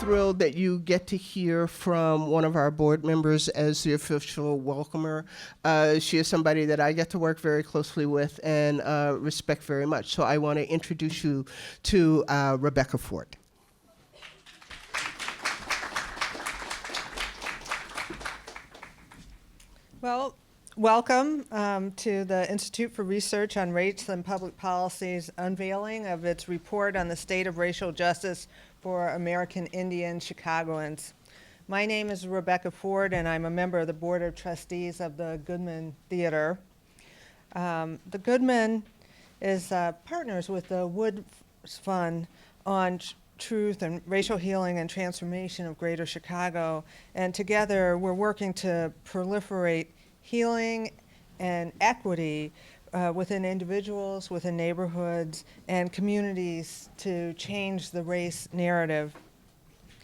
thrilled that you get to hear from one of our board members as the official welcomer. She is somebody that I get to work very closely with and respect very much. So I want to introduce you to Rebecca Ford. Well, welcome to the Institute for Research on Race and Public Policy's unveiling of its report on the state of racial justice for American Indian Chicagoans. My name is Rebecca Ford, and I'm a member of the Board of Trustees of the Goodman Theater. The Goodman is partners with the Wood Fund on Truth and Racial Healing and Transformation of Greater Chicago, and together we're working to proliferate healing and equity within individuals, within neighborhoods, and communities to change the race narrative.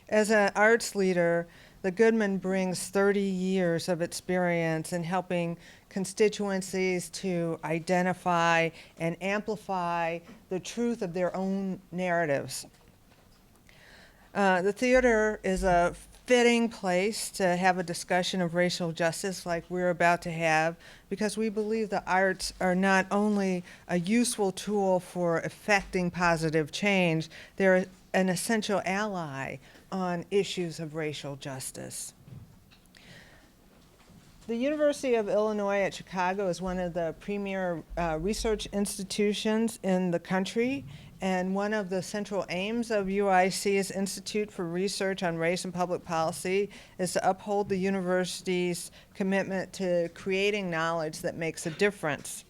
As an arts leader, the Goodman brings 30 years of experience in helping constituencies to identify and amplify the truth of their own narratives. The theater is a fitting place to have a discussion of racial justice like we're about to have, because we believe the arts are not only a useful tool for effecting positive change, they're an essential ally on issues of racial justice. The University of Illinois at Chicago is one of the premier research institutions in the country, and one of the central aims of UIC's Institute for Research on Race and Public Policy is to uphold the university's commitment to creating knowledge that makes a difference.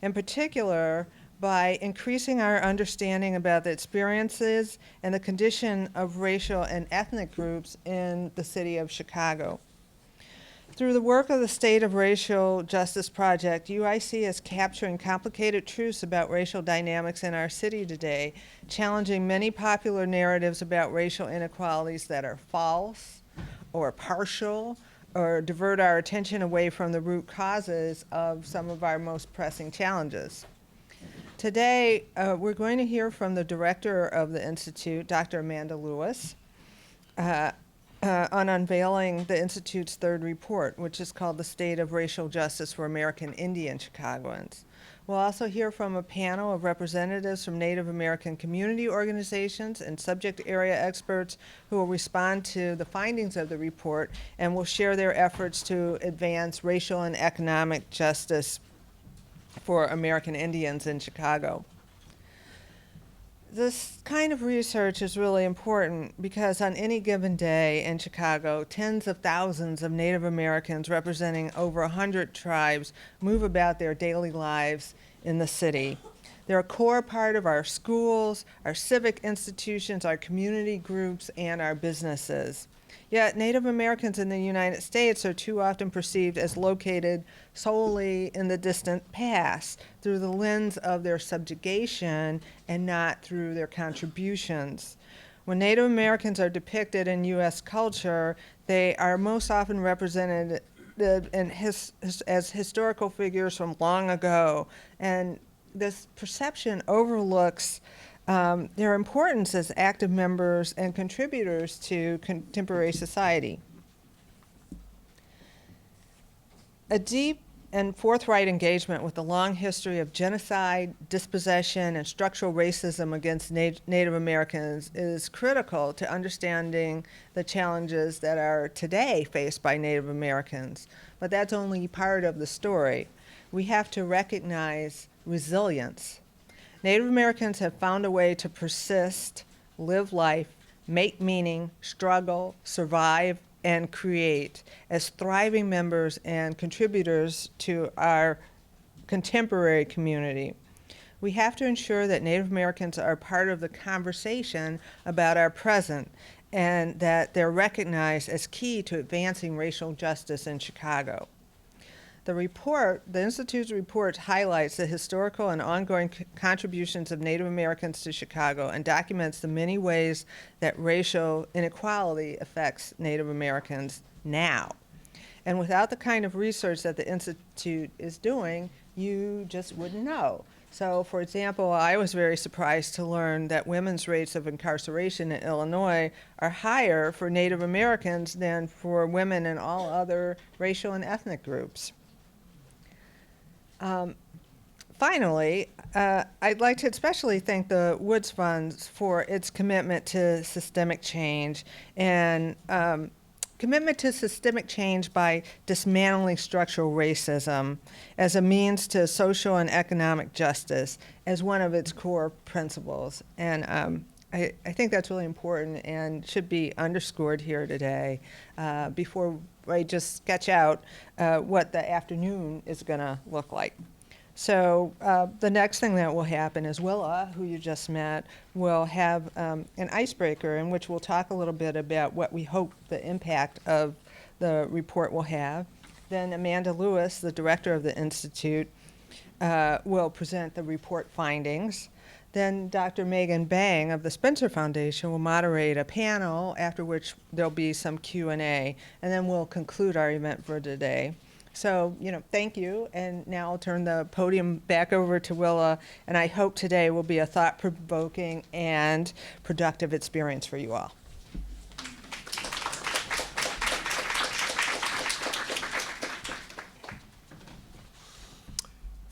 In particular, by increasing our understanding about the experiences and the condition of racial and ethnic groups in the city of Chicago. Through the work of the State of Racial Justice Project, UIC is capturing complicated truths about racial dynamics in our city today, challenging many popular narratives about racial inequalities that are false or partial or divert our attention away from the root causes of some of our most pressing challenges. Today, we're going to hear from the director of the Institute, Dr. Amanda Lewis, on unveiling the Institute's third report, which is called The State of Racial Justice for American Indian Chicagoans. We'll also hear from a panel of representatives from Native American community organizations and subject area experts who will respond to the findings of the report and will share their efforts to advance racial and economic justice for American Indians in Chicago. This kind of research is really important because on any given day in Chicago, tens of thousands of Native Americans representing over 100 tribes move about their daily lives in the city. They're a core part of our schools, our civic institutions, our community groups, and our businesses. Yet Native Americans in the United States are too often perceived as located solely in the distant past through the lens of their subjugation and not through their contributions. When Native Americans are depicted in U.S. culture, they are most often represented as historical figures from long ago, and this perception overlooks their importance as active members and contributors to contemporary society. A deep and forthright engagement with the long history of genocide, dispossession, and structural racism against Native Americans is critical to understanding the challenges that are today faced by Native Americans. But that's only part of the story. We have to recognize resilience. Native Americans have found a way to persist, live life, make meaning, struggle, survive, and create as thriving members and contributors to our contemporary community. We have to ensure that Native Americans are part of the conversation about our present and that they're recognized as key to advancing racial justice in Chicago. The Institute's report highlights the historical and ongoing contributions of Native Americans to Chicago and documents the many ways that racial inequality affects Native Americans now. And without the kind of research that the Institute is doing, you just wouldn't know. So, for example, I was very surprised to learn that women's rates of incarceration in Illinois are higher for Native Americans than for women in all other racial and ethnic groups. Finally, I'd like to especially thank the Woods Funds for its commitment to systemic change and commitment to systemic change by dismantling structural racism as a means to social and economic justice as one of its core principles. And I think that's really important and should be underscored here today before I just sketch out what the afternoon is going to look like. So the next thing that will happen is Willa, who you just met, will have an icebreaker in which we'll talk a little bit about what we hope the impact of the report will have. Then Amanda Lewis, the director of the Institute, will present the report findings. Then Dr. Megan Bang of the Spencer Foundation will moderate a panel, after which there'll be some Q&A, and then we'll conclude our event for today. So, thank you, and now I'll turn the podium back over to Willa, and I hope today will be a thought-provoking and productive experience for you all.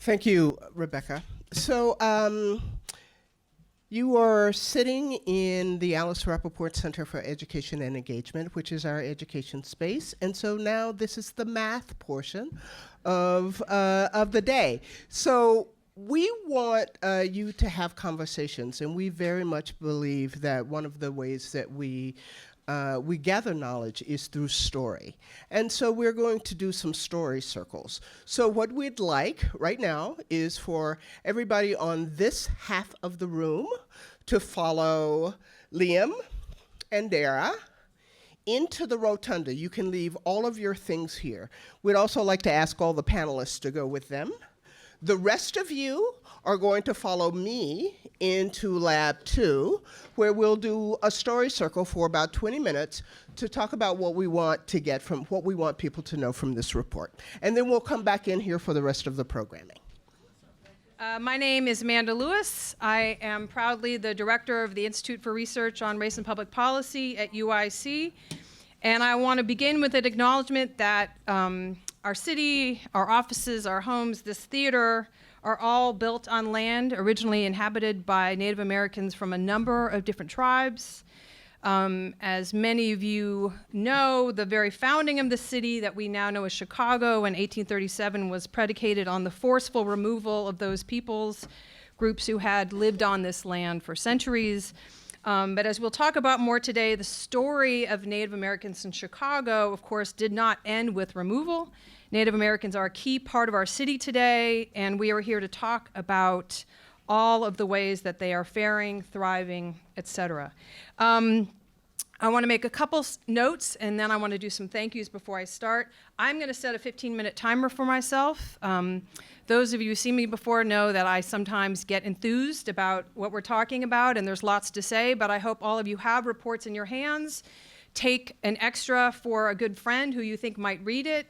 Thank you, Rebecca. So, you are sitting in the Alice Rappaport Center for Education and Engagement, which is our education space. And so now this is the math portion of the day. So we want you to have conversations, and we very much believe that one of the ways that we gather knowledge is through story. And so we're going to do some story circles. So what we'd like right now is for everybody on this half of the room to follow Liam and Dara into the rotunda. You can leave all of your things here. We'd also like to ask all the panelists to go with them. The rest of you are going to follow me into Lab 2, where we'll do a story circle for about 20 minutes to talk about what we want to get from, what we want people to know from this report. And then we'll come back in here for the rest of the programming. My name is Amanda Lewis. I am proudly the director of the Institute for Research on Race and Public Policy at UIC. And I want to begin with an acknowledgement that our city, our offices, our homes, this theater are all built on land originally inhabited by Native Americans from a number of different tribes. As many of you know, the very founding of the city that we now know as Chicago in 1837 was predicated on the forceful removal of those peoples, groups who had lived on this land for centuries. But as we'll talk about more today, the story of Native Americans in Chicago, of course, did not end with removal. Native Americans are a key part of our city today, and we are here to talk about all of the ways that they are faring, thriving, et cetera. I want to make a couple notes, and then I want to do some thank yous before I start. I'm going to set a 15-minute timer for myself. Those of you who see me before know that I sometimes get enthused about what we're talking about, and there's lots to say, but I hope all of you have reports in your hands. Take an extra for a good friend who you think might read it.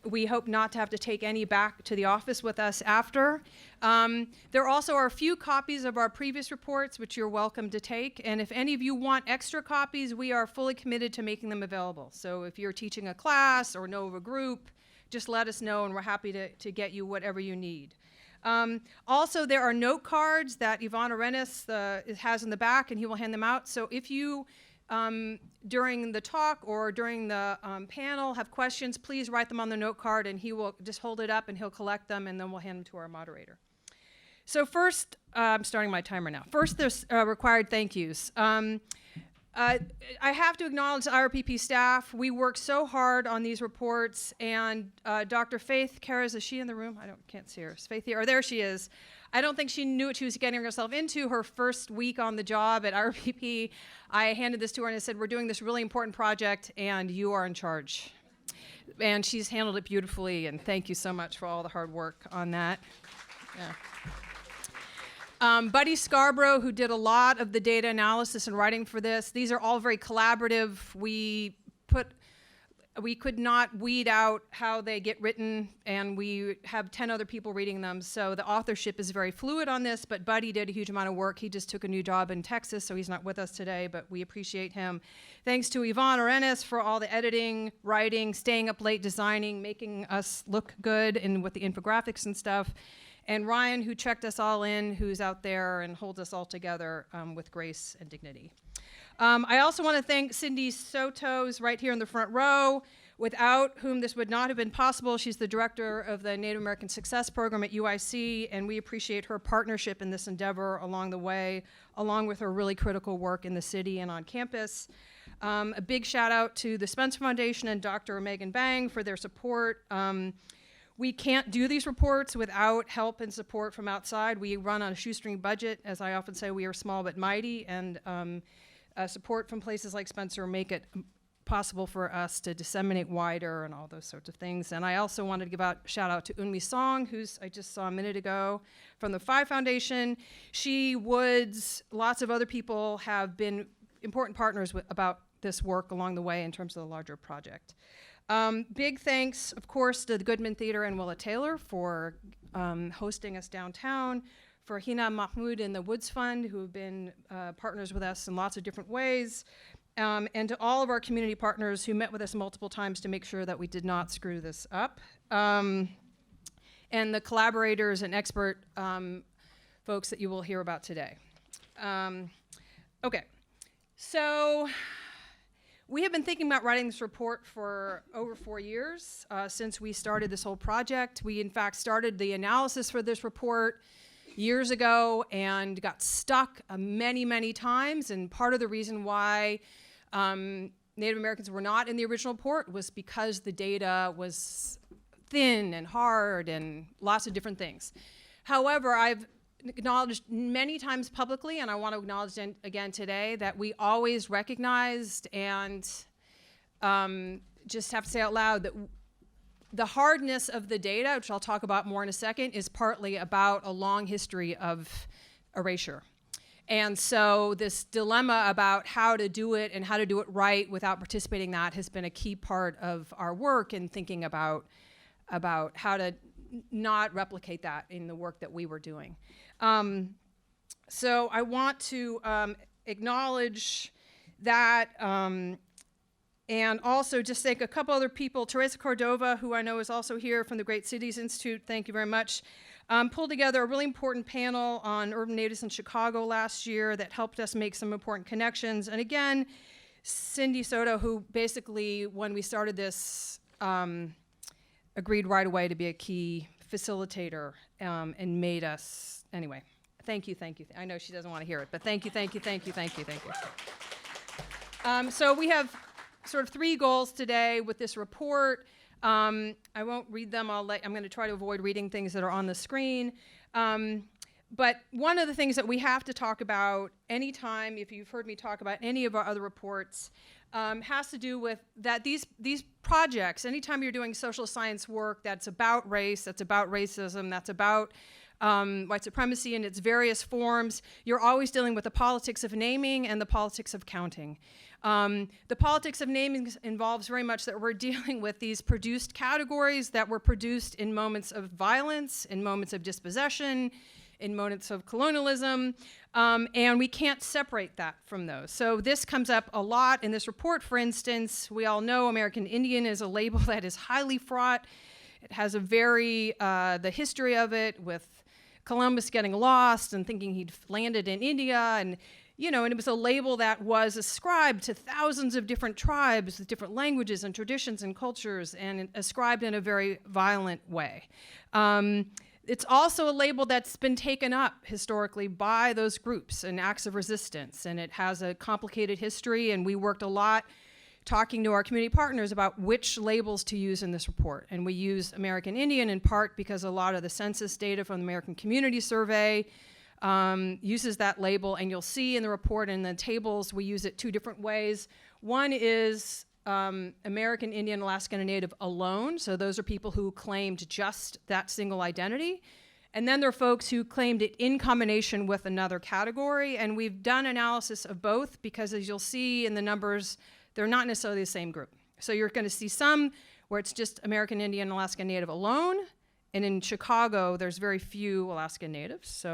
We hope not to have to take any back to the office with us after. There also are a few copies of our previous reports, which you're welcome to take. And if any of you want extra copies, we are fully committed to making them available. So if you're teaching a class or know of a group, just let us know, and we're happy to get you whatever you need. Also, there are note cards that Yvonne Arenas has in the back, and he will hand them out. So if you during the talk or during the panel have questions, please write them on the note card, and he will just hold it up and he'll collect them, and then we'll hand them to our moderator. So first, I'm starting my timer now. First, there's required thank yous. I have to acknowledge the IRPP staff. We work so hard on these reports, and Dr. Faith Karras, is she in the room? Can't see her. Is Faith here? Oh, there she is. I don't think she knew what she was getting herself into her first week on the job at IRPP. I handed this to her and I said, we're doing this really important project, and you are in charge. And she's handled it beautifully, and thank you so much for all the hard work on that. Yeah. Buddy Scarborough, who did a lot of the data analysis and writing for this. These are all very collaborative. We put we could not weed out how they get written, and we have 10 other people reading them. So the authorship is very fluid on this, but Buddy did a huge amount of work. He just took a new job in Texas, so he's not with us today, but we appreciate him. Thanks to Yvonne Arenas for all the editing, writing, staying up late designing, making us look good and with the infographics and stuff. And Ryan, who checked us all in, who's out there and holds us all together with grace and dignity. I also want to thank Cindy Soto, who's right here in the front row, without whom this would not have been possible. She's the director of the Native American Success Program at UIC, and we appreciate her partnership in this endeavor along the way, along with her really critical work in the city and on campus. A big shout out to the Spencer Foundation and Dr. Megan Bang for their support. We can't do these reports without help and support from outside. We run on a shoestring budget. As I often say, we are small but mighty, and support from places like Spencer make it possible for us to disseminate wider and all those sorts of things. And I also wanted to give a shout out to Unmi Song, who's I just saw a minute ago from the Phi Foundation. She, Woods, lots of other people have been important partners about this work along the way in terms of the larger project. Big thanks, of course, to the Goodman Theater and Willa Taylor for hosting us downtown, for Hina Mahmoud and the Woods Fund, who have been partners with us in lots of different ways, and to all of our community partners who met with us multiple times to make sure that we did not screw this up, and the collaborators and expert folks that you will hear about today. Okay, so we have been thinking about writing this report for over 4 years since we started this whole project. We, in fact, started the analysis for this report years ago and got stuck many, many times. And part of the reason why Native Americans were not in the original report was because the data was thin and hard and lots of different things. However, I've acknowledged many times publicly, and I want to acknowledge again today, that we always recognized and just have to say out loud that the hardness of the data, which I'll talk about more in a second, is partly about a long history of erasure. And so this dilemma about how to do it and how to do it right without participating in that has been a key part of our work in thinking about how to not replicate that in the work that we were doing. So I want to acknowledge that and also just thank a couple other people. Teresa Cordova, who I know is also here from the Great Cities Institute, thank you very much, pulled together a really important panel on urban natives in Chicago last year that helped us make some important connections. And again, Cindy Soto, who basically, when we started this, agreed right away to be a key facilitator and made us, anyway, thank you. I know she doesn't want to hear it, but thank you. So we have sort of 3 goals today with this report. I won't read them. I'm going to try to avoid reading things that are on the screen. But one of the things that we have to talk about anytime, if you've heard me talk about any of our other reports, has to do with that these projects, anytime you're doing social science work that's about race, that's about racism, that's about white supremacy in its various forms, you're always dealing with the politics of naming and the politics of counting. The politics of naming involves very much that we're dealing with these produced categories that were produced in moments of violence, in moments of dispossession, in moments of colonialism, and we can't separate that from those. So this comes up a lot in this report. For instance, we all know American Indian is a label that is highly fraught. It has a the history of it with Columbus getting lost and thinking he'd landed in India, and it was a label that was ascribed to thousands of different tribes with different languages and traditions and cultures, and ascribed in a very violent way. It's also a label that's been taken up historically by those groups and acts of resistance, and it has a complicated history, and we worked a lot talking to our community partners about which labels to use in this report. And we use American Indian in part because a lot of the census data from the American Community Survey uses that label, and you'll see in the report and the tables we use it 2 different ways. One is American Indian, Alaskan, and Native alone. So those are people who claimed just that single identity. And then there are folks who claimed it in combination with another category. And we've done analysis of both because, as you'll see in the numbers, they're not necessarily the same group. So you're going to see some where it's just American Indian and Alaska Native alone. And in Chicago, there's very few Alaska Natives,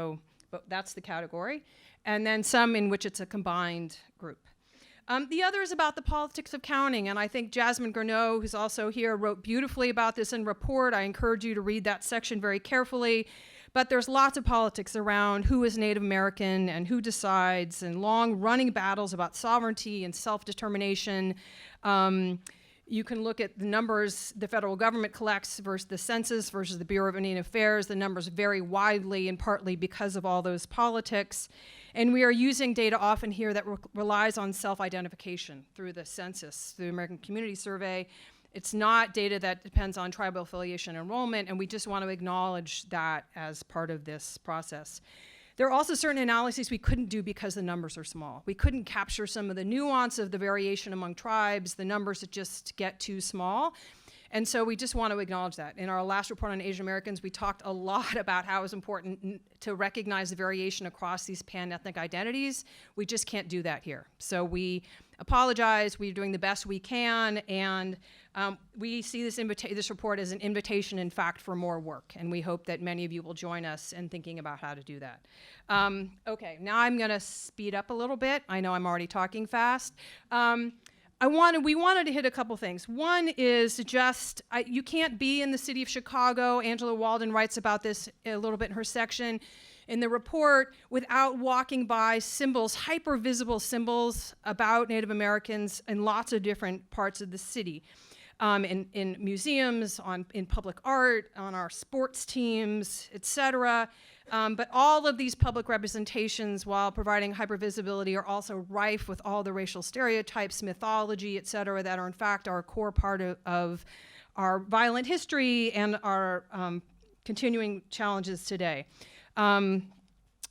but that's the category. And then some in which it's a combined group. The other is about the politics of counting, and I think Jasmine Garneau, who's also here, wrote beautifully about this in Report. I encourage you to read that section very carefully. But there's lots of politics around who is Native American and who decides, and long-running battles about sovereignty and self-determination. You can look at the numbers the federal government collects versus the census versus the Bureau of Indian Affairs. The numbers vary widely, and partly because of all those politics. And we are using data often here that relies on self-identification through the census, through the American Community Survey. It's not data that depends on tribal affiliation enrollment, and we just want to acknowledge that as part of this process. There are also certain analyses we couldn't do because the numbers are small. We couldn't capture some of the nuance of the variation among tribes. The numbers just get too small. And so we just want to acknowledge that. In our last report on Asian Americans, we talked a lot about how it's important to recognize the variation across these pan-ethnic identities. We just can't do that here. So we apologize. We're doing the best we can. And we see this report as an invitation, in fact, for more work. And we hope that many of you will join us in thinking about how to do that. Okay, now I'm going to speed up a little bit. I know I'm already talking fast. We wanted to hit a couple things. One is just, you can't be in the city of Chicago. Angela Walden writes about this a little bit in her section in the report without walking by symbols, hyper-visible symbols about Native Americans in lots of different parts of the city. In museums, in public art, on our sports teams, et cetera. But all of these public representations, while providing hypervisibility, are also rife with all the racial stereotypes, mythology, et cetera, that are in fact a core part of our violent history and our continuing challenges today.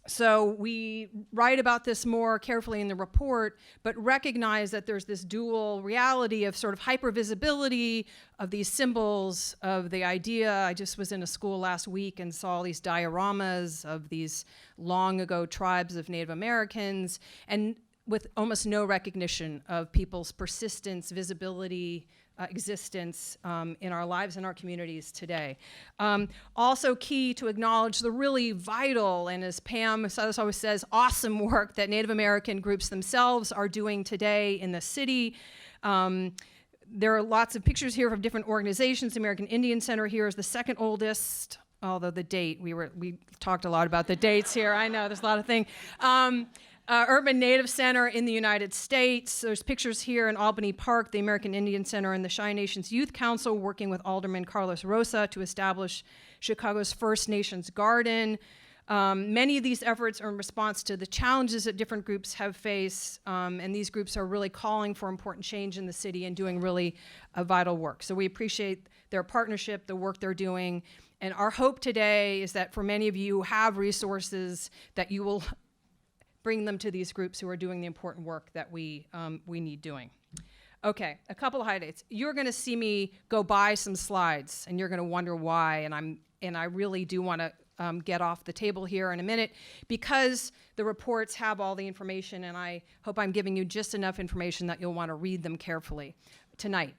So we write about this more carefully in the report, but recognize that there's this dual reality of sort of hypervisibility of these symbols, of the idea. I just was in a school last week and saw these dioramas of these long ago tribes of Native Americans, and with almost no recognition of people's persistence, visibility, existence in our lives and our communities today. Also key to acknowledge the really vital, and as Pam always says, awesome work that Native American groups themselves are doing today in the city. There are lots of pictures here from different organizations. The American Indian Center here is the second oldest, although the date, we talked a lot about the dates here. I know, there's a lot of things. Urban Native Center in the United States. There's pictures here in Albany Park, the American Indian Center, and the Cheyenne Nations Youth Council working with Alderman Carlos Rosa to establish Chicago's First Nations Garden. Many of these efforts are in response to the challenges that different groups have faced, and these groups are really calling for important change in the city and doing really vital work. So we appreciate their partnership, the work they're doing, and our hope today is that for many of you who have resources, that you will bring them to these groups who are doing the important work that we need doing. Okay, a couple of highlights. You're going to see me go by some slides, and you're going to wonder why. And I really do want to get off the table here in a minute because the reports have all the information, and I hope I'm giving you just enough information that you'll want to read them carefully tonight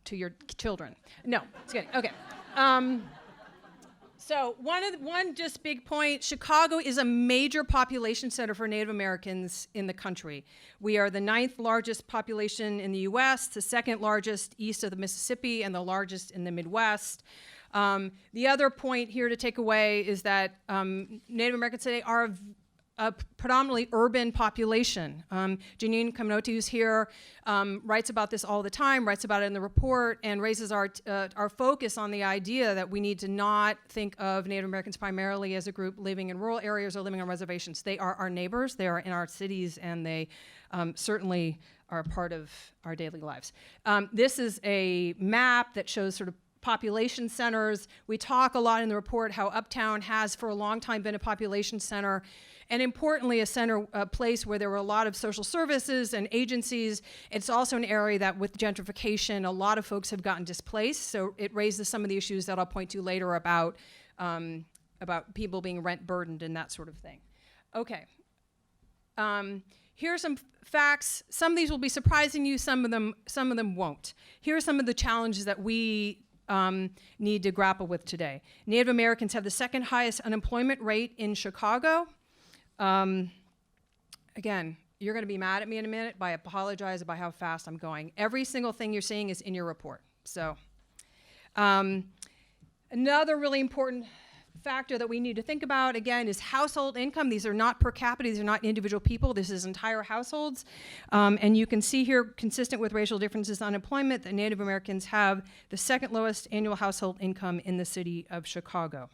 to your children. No, it's kidding. Okay. So one just big point, Chicago is a major population center for Native Americans in the country. We are the 9th largest population in the US, the 2nd largest east of the Mississippi, and the largest in the Midwest. The other point here to take away is that Native Americans today are a predominantly urban population. Janine Kamnoti, who's here, writes about this all the time, writes about it in the report, and raises our focus on the idea that we need to not think of Native Americans primarily as a group living in rural areas or living on reservations. They are our neighbors, they are in our cities, and they certainly are a part of our daily lives. This is a map that shows sort of population centers. We talk a lot in the report how Uptown has for a long time been a population center, and importantly, a place where there were a lot of social services and agencies. It's also an area that with gentrification, a lot of folks have gotten displaced, so it raises some of the issues that I'll point to later about people being rent burdened and that sort of thing. Okay. here are some facts. Some of these will be surprising you, some of them won't. Here are some of the challenges that we need to grapple with today. Native Americans have the second highest unemployment rate in Chicago. Again, you're going to be mad at me in a minute, but I apologize about how fast I'm going. Every single thing you're seeing is in your report. So, another really important factor that we need to think about, again, is household income. These are not per capita. These are not individual people. This is entire households. And you can see here, consistent with racial differences in unemployment, that Native Americans have the second lowest annual household income in the city of Chicago.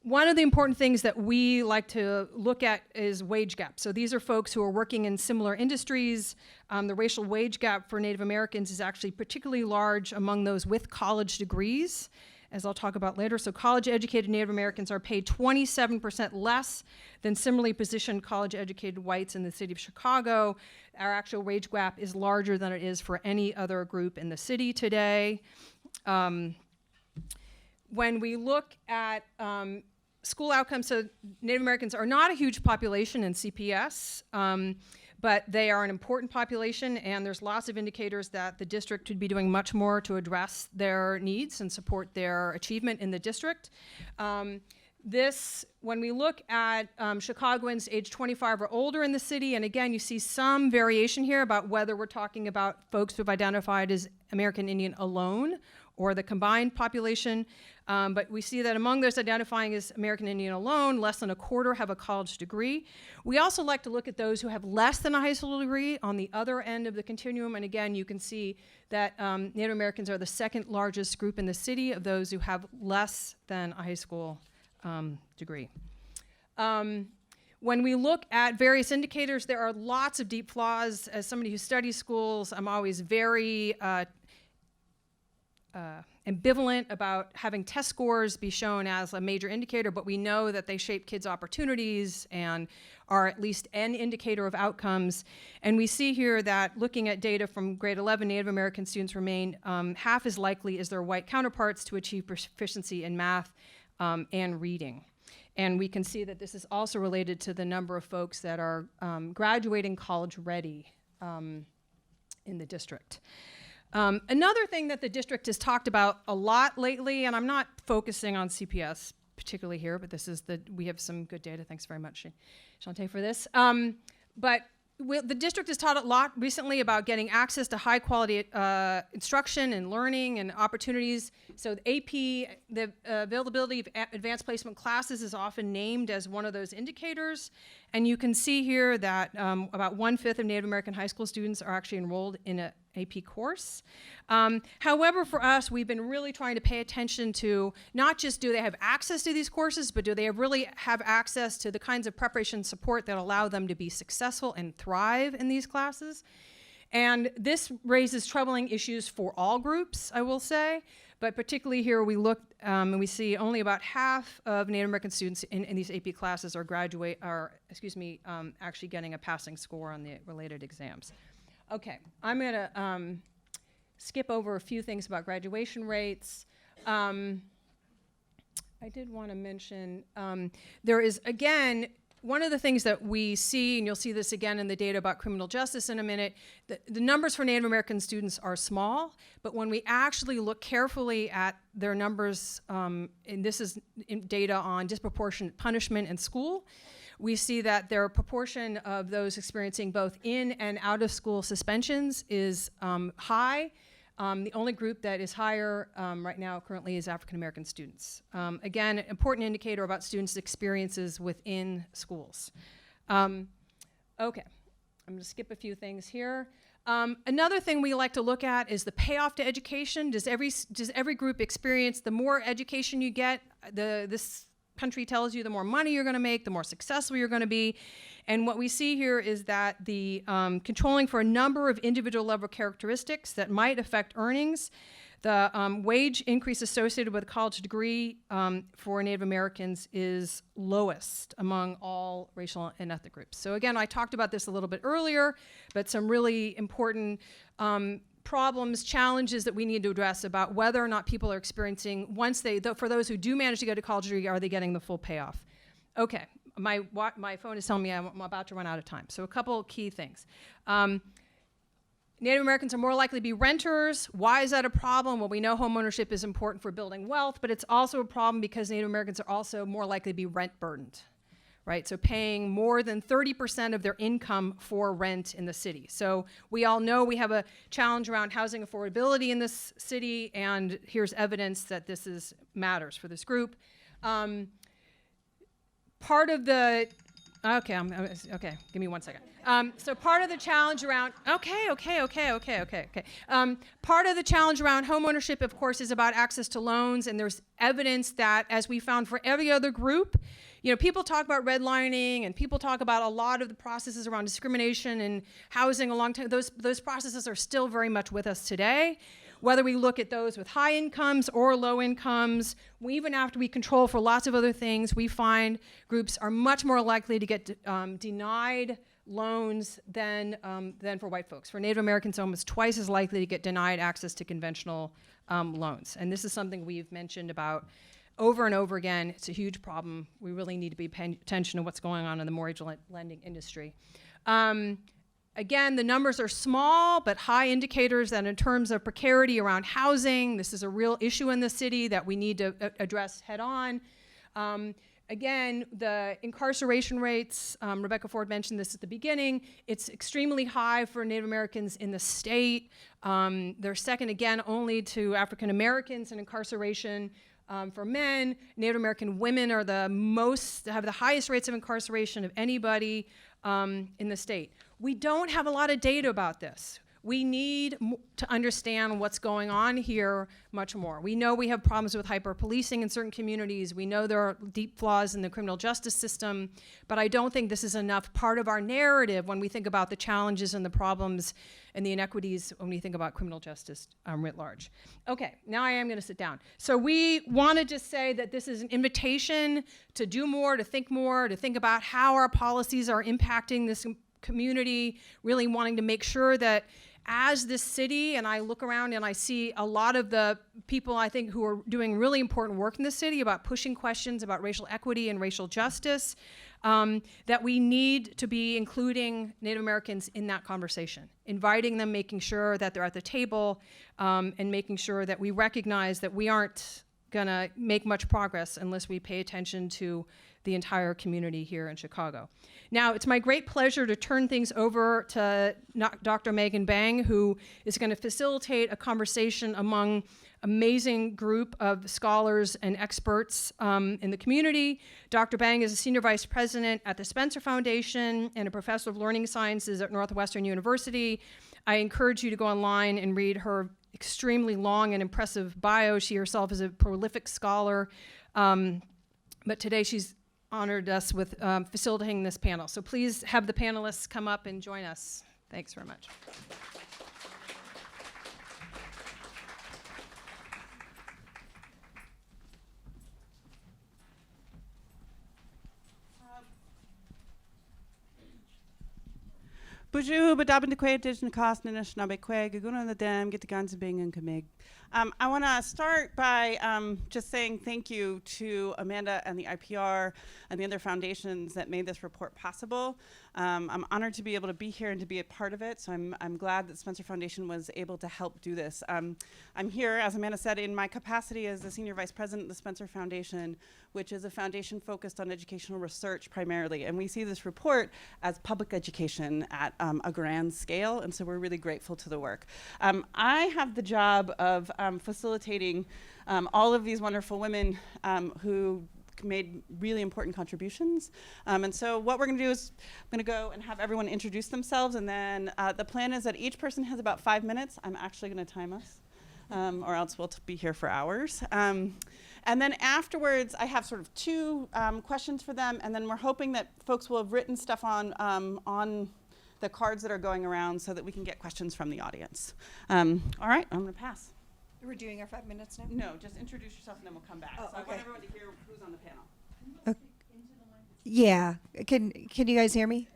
One of the important things that we like to look at is wage gap. So these are folks who are working in similar industries. The racial wage gap for Native Americans is actually particularly large among those with college degrees, as I'll talk about later. So college-educated Native Americans are paid 27% less than similarly positioned college-educated whites in the city of Chicago. Our actual wage gap is larger than it is for any other group in the city today. When we look at school outcomes, so Native Americans are not a huge population in CPS, but they are an important population, and there's lots of indicators that the district would be doing much more to address their needs and support their achievement in the district. When we look at Chicagoans age 25 or older in the city, and again, you see some variation here about whether we're talking about folks who've identified as American Indian alone or the combined population. But we see that among those identifying as American Indian alone, less than a quarter have a college degree. We also like to look at those who have less than a high school degree on the other end of the continuum. And again, you can see that Native Americans are the second largest group in the city of those who have less than a high school degree. When we look at various indicators, there are lots of deep flaws. As somebody who studies schools, I'm always very ambivalent about having test scores be shown as a major indicator, but we know that they shape kids' opportunities and are at least an indicator of outcomes. And we see here that looking at data from grade 11, Native American students remain half as likely as their white counterparts to achieve proficiency in math and reading. And we can see that this is also related to the number of folks that are graduating college ready in the district. Another thing that the district has talked about a lot lately, and I'm not focusing on CPS particularly here, but we have some good data. Thanks very much, Shantae, for this. But the district has taught a lot recently about getting access to high quality instruction and learning and opportunities. So the AP, the availability of advanced placement classes is often named as one of those indicators. And you can see here that about 1/5 of Native American high school students are actually enrolled in an AP course. However, for us, we've been really trying to pay attention to not just do they have access to these courses, but do they really have access to the kinds of preparation support that allow them to be successful and thrive in these classes. And this raises troubling issues for all groups, I will say, but particularly here we look and we see only about half of Native American students in these AP classes are actually getting a passing score on the related exams. Okay, I'm going to skip over a few things about graduation rates. I did want to mention there is, again, one of the things that we see, and you'll see this again in the data about criminal justice in a minute, the numbers for Native American students are small, but when we actually look carefully at their numbers, and this is data on disproportionate punishment in school, we see that their proportion of those experiencing both in and out of school suspensions is high. The only group that is higher right now currently is African American students. Again, an important indicator about students' experiences within schools. Okay, I'm gonna skip a few things here. Another thing we like to look at is the payoff to education. Does every group experience the more education you get, this country tells you the more money you're going to make, the more successful you're going to be. And what we see here is that the controlling for a number of individual level characteristics that might affect earnings, the wage increase associated with a college degree for Native Americans is lowest among all racial and ethnic groups. So again, I talked about this a little bit earlier, but some really important problems, challenges that we need to address about whether or not people are experiencing, for those who do manage to get a college degree, are they getting the full payoff? Okay, my phone is telling me I'm about to run out of time. So a couple key things. Native Americans are more likely to be renters. Why is that a problem? Well, we know homeownership is important for building wealth, but it's also a problem because Native Americans are also more likely to be rent burdened, right? So paying more than 30% of their income for rent in the city. So we all know we have a challenge around housing affordability in this city, and here's evidence that this matters for this group. Part of the okay, give me 1 second. So part of the challenge around, part of the challenge around homeownership, of course, is about access to loans, and there's evidence that, as we found for every other group, people talk about redlining, and people talk about a lot of the processes around discrimination and housing a long time. Those processes are still very much with us today. Whether we look at those with high incomes or low incomes, even after we control for lots of other things, we find groups are much more likely to get denied loans than for white folks. For Native Americans, almost twice as likely to get denied access to conventional loans. And this is something we've mentioned about over and over again. It's a huge problem. We really need to be paying attention to what's going on in the mortgage lending industry. Again, the numbers are small, but high indicators that in terms of precarity around housing, this is a real issue in the city that we need to address head on. Again, the incarceration rates, Rebecca Ford mentioned this at the beginning, it's extremely high for Native Americans in the state. They're second again only to African Americans in incarceration. For men, Native American women are have the highest rates of incarceration of anybody in the state. We don't have a lot of data about this. We need to understand what's going on here much more. We know we have problems with hyper-policing in certain communities. We know there are deep flaws in the criminal justice system, but I don't think this is enough part of our narrative when we think about the challenges and the problems and the inequities when we think about criminal justice writ large. Okay, now I am going to sit down. So we want to just say that this is an invitation to do more, to think about how our policies are impacting this community, really wanting to make sure that as this city, and I look around and I see a lot of the people I think who are doing really important work in the city about pushing questions about racial equity and racial justice, that we need to be including Native Americans in that conversation, inviting them, making sure that they're at the table, and making sure that we recognize that we aren't gonna make much progress unless we pay attention to the entire community here in Chicago. Now, it's my great pleasure to turn things over to Dr. Megan Bang, who is going to facilitate a conversation among amazing group of scholars and experts in the community. Dr. Bang is a senior vice president at the Spencer Foundation and a professor of learning sciences at Northwestern University. I encourage you to go online and read her extremely long and impressive bio. She herself is a prolific scholar, but today she's honored us with facilitating this panel. So please have the panelists come up and join us. Thanks very much. Buju badabin de kwe dish nakas ninish nabe kwe gaguna the dam get the guns bing and kamig. I want to start by just saying thank you to Amanda and the IPR and the other foundations that made this report possible. I'm honored to be able to be here and to be a part of it, so I'm glad that Spencer Foundation was able to help do this. I'm here, as Amanda said, in my capacity as the Senior Vice President of the Spencer Foundation, which is a foundation focused on educational research primarily, and we see this report as public education at a grand scale, and so we're really grateful to the work. I have the job of facilitating all of these wonderful women who made really important contributions. And so what we're going to do is I'm going to go and have everyone introduce themselves, and then the plan is that each person has about 5 minutes. I'm actually going to time us, or else we'll be here for hours. And then afterwards, I have sort of 2 questions for them, and then we're hoping that folks will have written stuff on the cards that are going around so that we can get questions from the audience. All right, I'm going to pass. We're doing our 5 minutes now? No, just introduce yourself and then we'll come back. Oh, so I okay. want everyone to hear who's on the panel. Yeah. Can you guys hear me?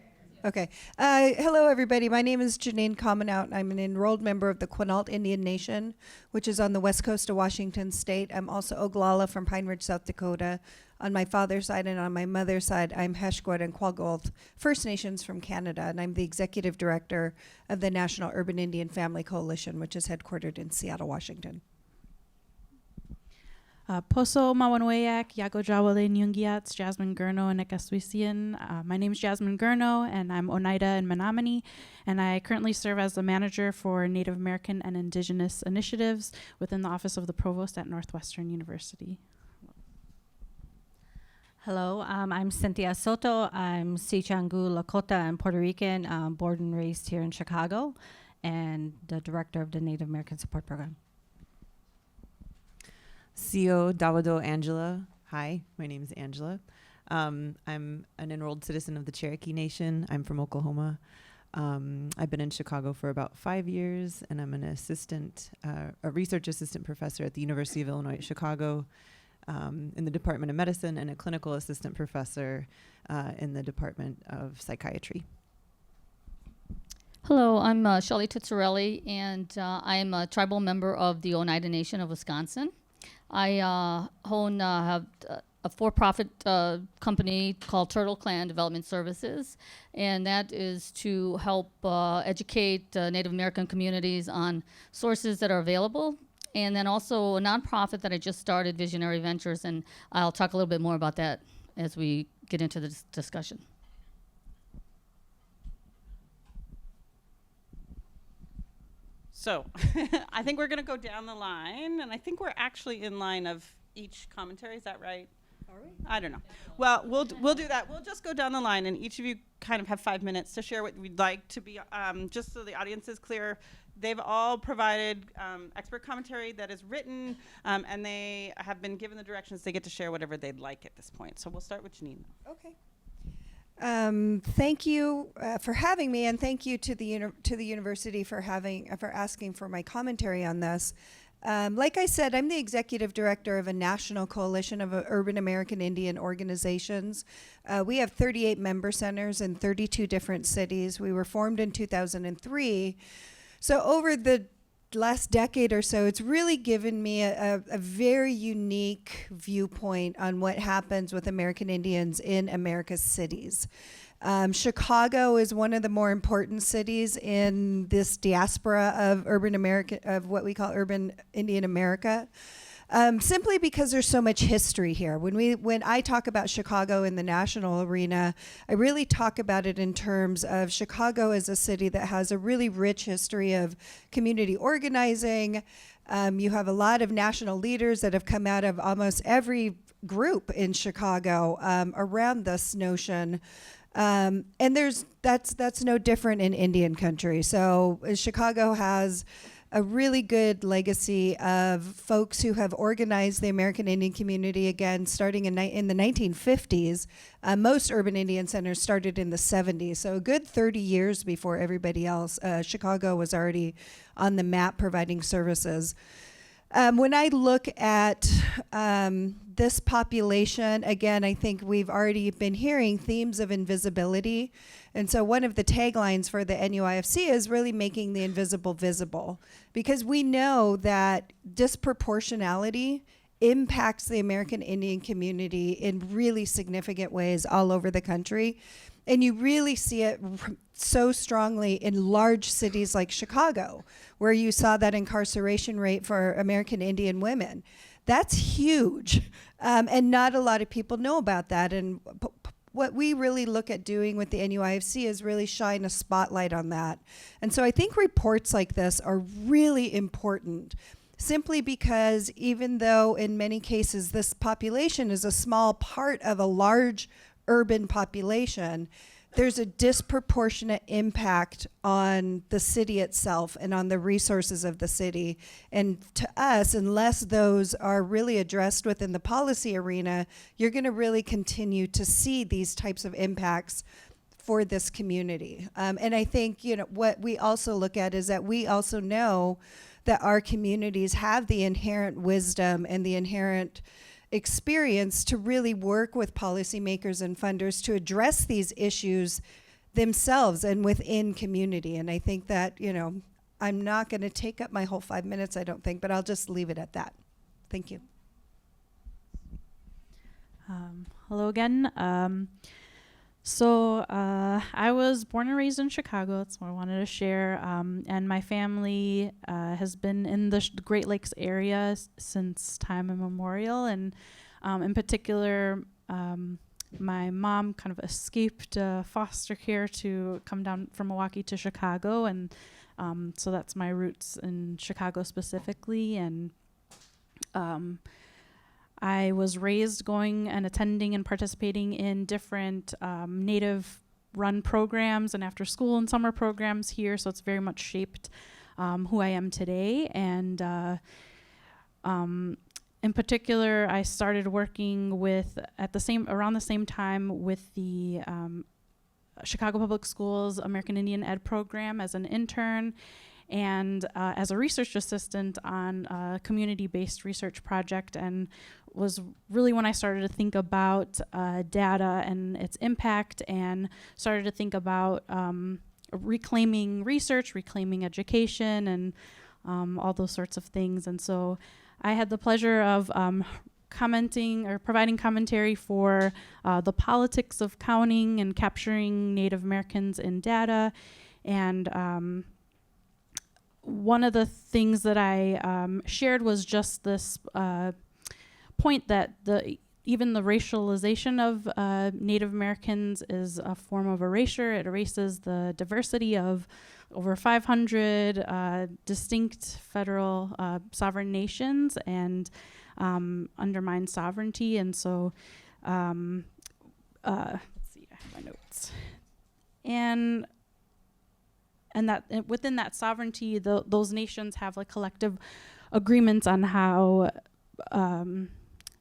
Okay. Hello, everybody. My name is Janine Commonout. I'm an enrolled member of the Quinault Indian Nation, which is on the west coast of Washington State. I'm also Oglala from Pine Ridge, South Dakota, on my father's side, and on my mother's side, I'm Heshquat and Quagold First Nations from Canada, and I'm the executive director of the National Urban Indian Family Coalition, which is headquartered in Seattle, Washington. Poso Mawanwayak, Yago Jawale Nyungiats, Jasmine Gurno, and Ekaswisian. My name is Jasmine Gurno, and I'm Oneida and Menominee, and I currently serve as the manager for Native American and Indigenous initiatives within the Office of the Provost at Northwestern University. Hello, I'm Cynthia Soto. I'm Sichangu Lakota and Puerto Rican, born and raised here in Chicago, and the director of the Native American Support Program. Sio Dawado Angela. Hi, my name is Angela. I'm an enrolled citizen of the Cherokee Nation. I'm from Oklahoma. I've been in Chicago for about 5 years, and I'm an assistant, a research assistant professor at the University of Illinois at Chicago in the Department of Medicine, and a clinical assistant professor in the Department of Psychiatry. Hello, I'm Shelley Tizzarelli, and I am a tribal member of the Oneida Nation of Wisconsin. I have a for-profit company called Turtle Clan Development Services, and that is to help educate Native American communities on sources that are available, and then also a nonprofit that I just started, Visionary Ventures, and I'll talk a little bit more about that as we get into the discussion. So I think we're going to go down the line, and I think we're actually in line of each commentary. Is that right? Are we? I don't know. Well, we'll do that. We'll just go down the line, and each of you kind of have 5 minutes to share what we'd like to be, just so the audience is clear. They've all provided expert commentary that is written, and they have been given the directions. They get to share whatever they'd like at this point. So we'll start with Janine. Okay. Thank you for having me, and thank you to the university for asking for my commentary on this. Like I said, I'm the executive director of a national coalition of urban American Indian organizations. We have 38 member centers in 32 different cities. We were formed in 2003. So over the last decade or so, it's really given me a very unique viewpoint on what happens with American Indians in America's cities. Chicago is one of the more important cities in this diaspora of urban America, of what we call urban Indian America. Simply because there's so much history here. When I talk about Chicago in the national arena, I really talk about it in terms of Chicago as a city that has a really rich history of community organizing. You have a lot of national leaders that have come out of almost every group in Chicago around this notion. And that's no different in Indian country. So Chicago has a really good legacy of folks who have organized the American Indian community, again, starting in the 1950s. Most urban Indian centers started in the 70s, so a good 30 years before everybody else. Chicago was already on the map providing services. When I look at this population, again, I think we've already been hearing themes of invisibility. And so one of the taglines for the NUIFC is really making the invisible visible, because we know that disproportionality impacts the American Indian community in really significant ways all over the country. And you really see it so strongly in large cities like Chicago, where you saw that incarceration rate for American Indian women. That's huge. And not a lot of people know about that. And what we really look at doing with the NUIFC is really shine a spotlight on that. And so I think reports like this are really important, simply because even though in many cases this population is a small part of a large urban population, there's a disproportionate impact on the city itself and on the resources of the city. And to us, unless those are really addressed within the policy arena, you're going to really continue to see these types of impacts for this community. And I think, what we also look at is that we also know that our communities have the inherent wisdom and the inherent experience to really work with policymakers and funders to address these issues themselves and within community. And I think that, you know, I'm not going to take up my whole 5 minutes, I don't think, but I'll just leave it at that. Thank you. Hello again. So I was born and raised in Chicago. That's what I wanted to share. And my family has been in the Great Lakes area since time immemorial. And in particular, my mom kind of escaped foster care to come down from Milwaukee to Chicago. And so that's my roots in Chicago specifically. And I was raised going and attending and participating in different Native-run programs and after-school and summer programs here, so it's very much shaped who I am today. And in particular, I started working with around the same time with the Chicago Public Schools American Indian Ed program as an intern, and as a research assistant on a community-based research project, and was really when I started to think about data and its impact, and started to think about reclaiming research, reclaiming education, and all those sorts of things. And so I had the pleasure of commenting or providing commentary for the politics of counting and capturing Native Americans in data. And one of the things that I shared was just this point that even the racialization of Native Americans is a form of erasure. It erases the diversity of over 500 distinct federal sovereign nations and undermines sovereignty. And so, let's see, I have my notes. And that within that sovereignty, those nations have like collective agreements on how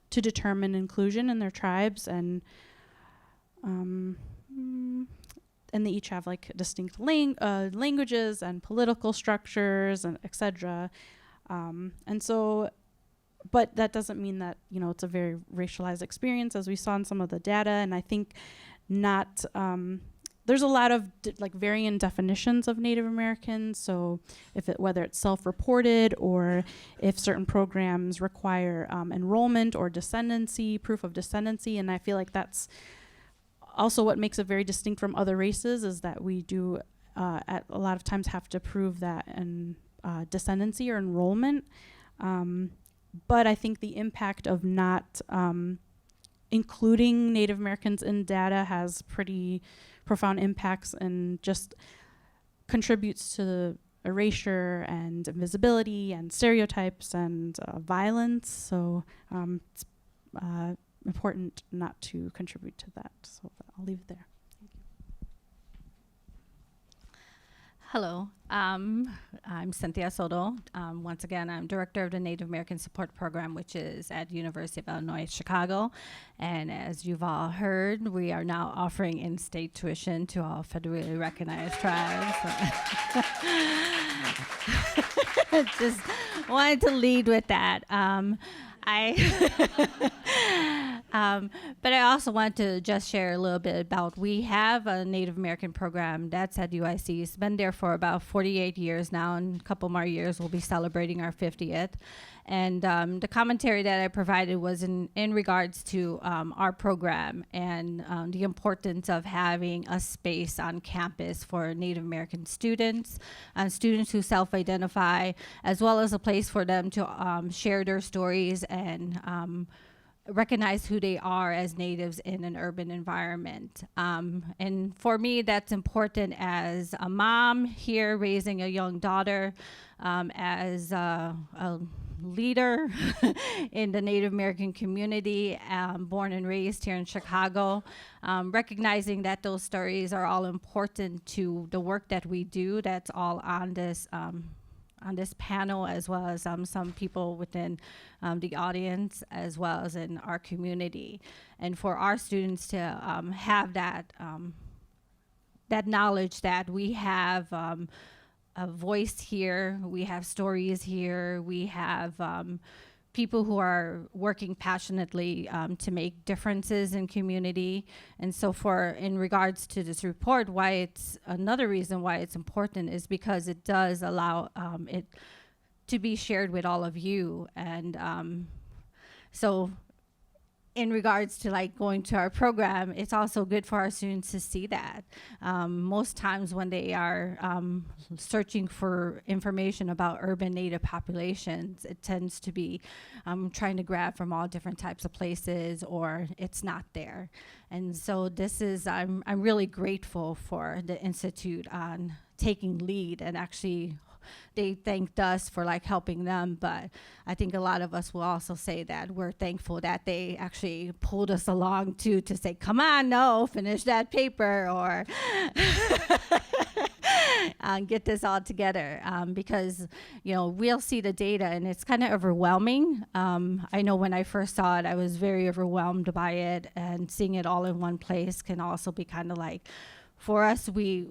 to determine inclusion in their tribes, and they each have like distinct languages and political structures and etc. And so, but that doesn't mean that, you know, it's a very racialized experience, as we saw in some of the data. And I think not. There's a lot of varying definitions of Native Americans. So whether it's self-reported or if certain programs require enrollment or descendancy, proof of descendancy. And I feel like that's also what makes it very distinct from other races, is that we do at a lot of times have to prove that in descendancy or enrollment. But I think the impact of not including Native Americans in data has pretty profound impacts and just contributes to the erasure and invisibility and stereotypes and violence. So it's important not to contribute to that. So I'll leave it there. Hello, I'm Cynthia Soto. Once again, I'm director of the Native American Support Program, which is at University of Illinois, Chicago. And as you've all heard, we are now offering in-state tuition to all federally recognized tribes. Just wanted to lead with that. But I also want to just share a little bit about, we have a Native American program that's at UIC. It's been there for about 48 years now, and a couple more years we'll be celebrating our 50th. And the commentary that I provided was in regards to our program and the importance of having a space on campus for Native American students and students who self-identify, as well as a place for them to share their stories and recognize who they are as natives in an urban environment. And for me, that's important as a mom here raising a young daughter, as a leader in the Native American community, born and raised here in Chicago, recognizing that those stories are all important to the work that we do. That's all on this panel, as well as some people within the audience, as well as in our community. And for our students to have that knowledge that we have a voice here, we have stories here, we have people who are working passionately to make differences in community. And so in regards to this report, another reason why it's important is because it does allow it to be shared with all of you. And so in regards to like going to our program, it's also good for our students to see that. Most times when they are searching for information about urban Native populations, it tends to be trying to grab from all different types of places, or it's not there. And so I'm really grateful for the Institute on taking lead, and actually they thanked us for like helping them, but I think a lot of us will also say that we're thankful that they actually pulled us along too, to say, come on, no, finish that paper, or get this all together, because we'll see the data and it's kind of overwhelming. I know when I first saw it, I was very overwhelmed by it, and seeing it all in one place can also be kind of like, for us, we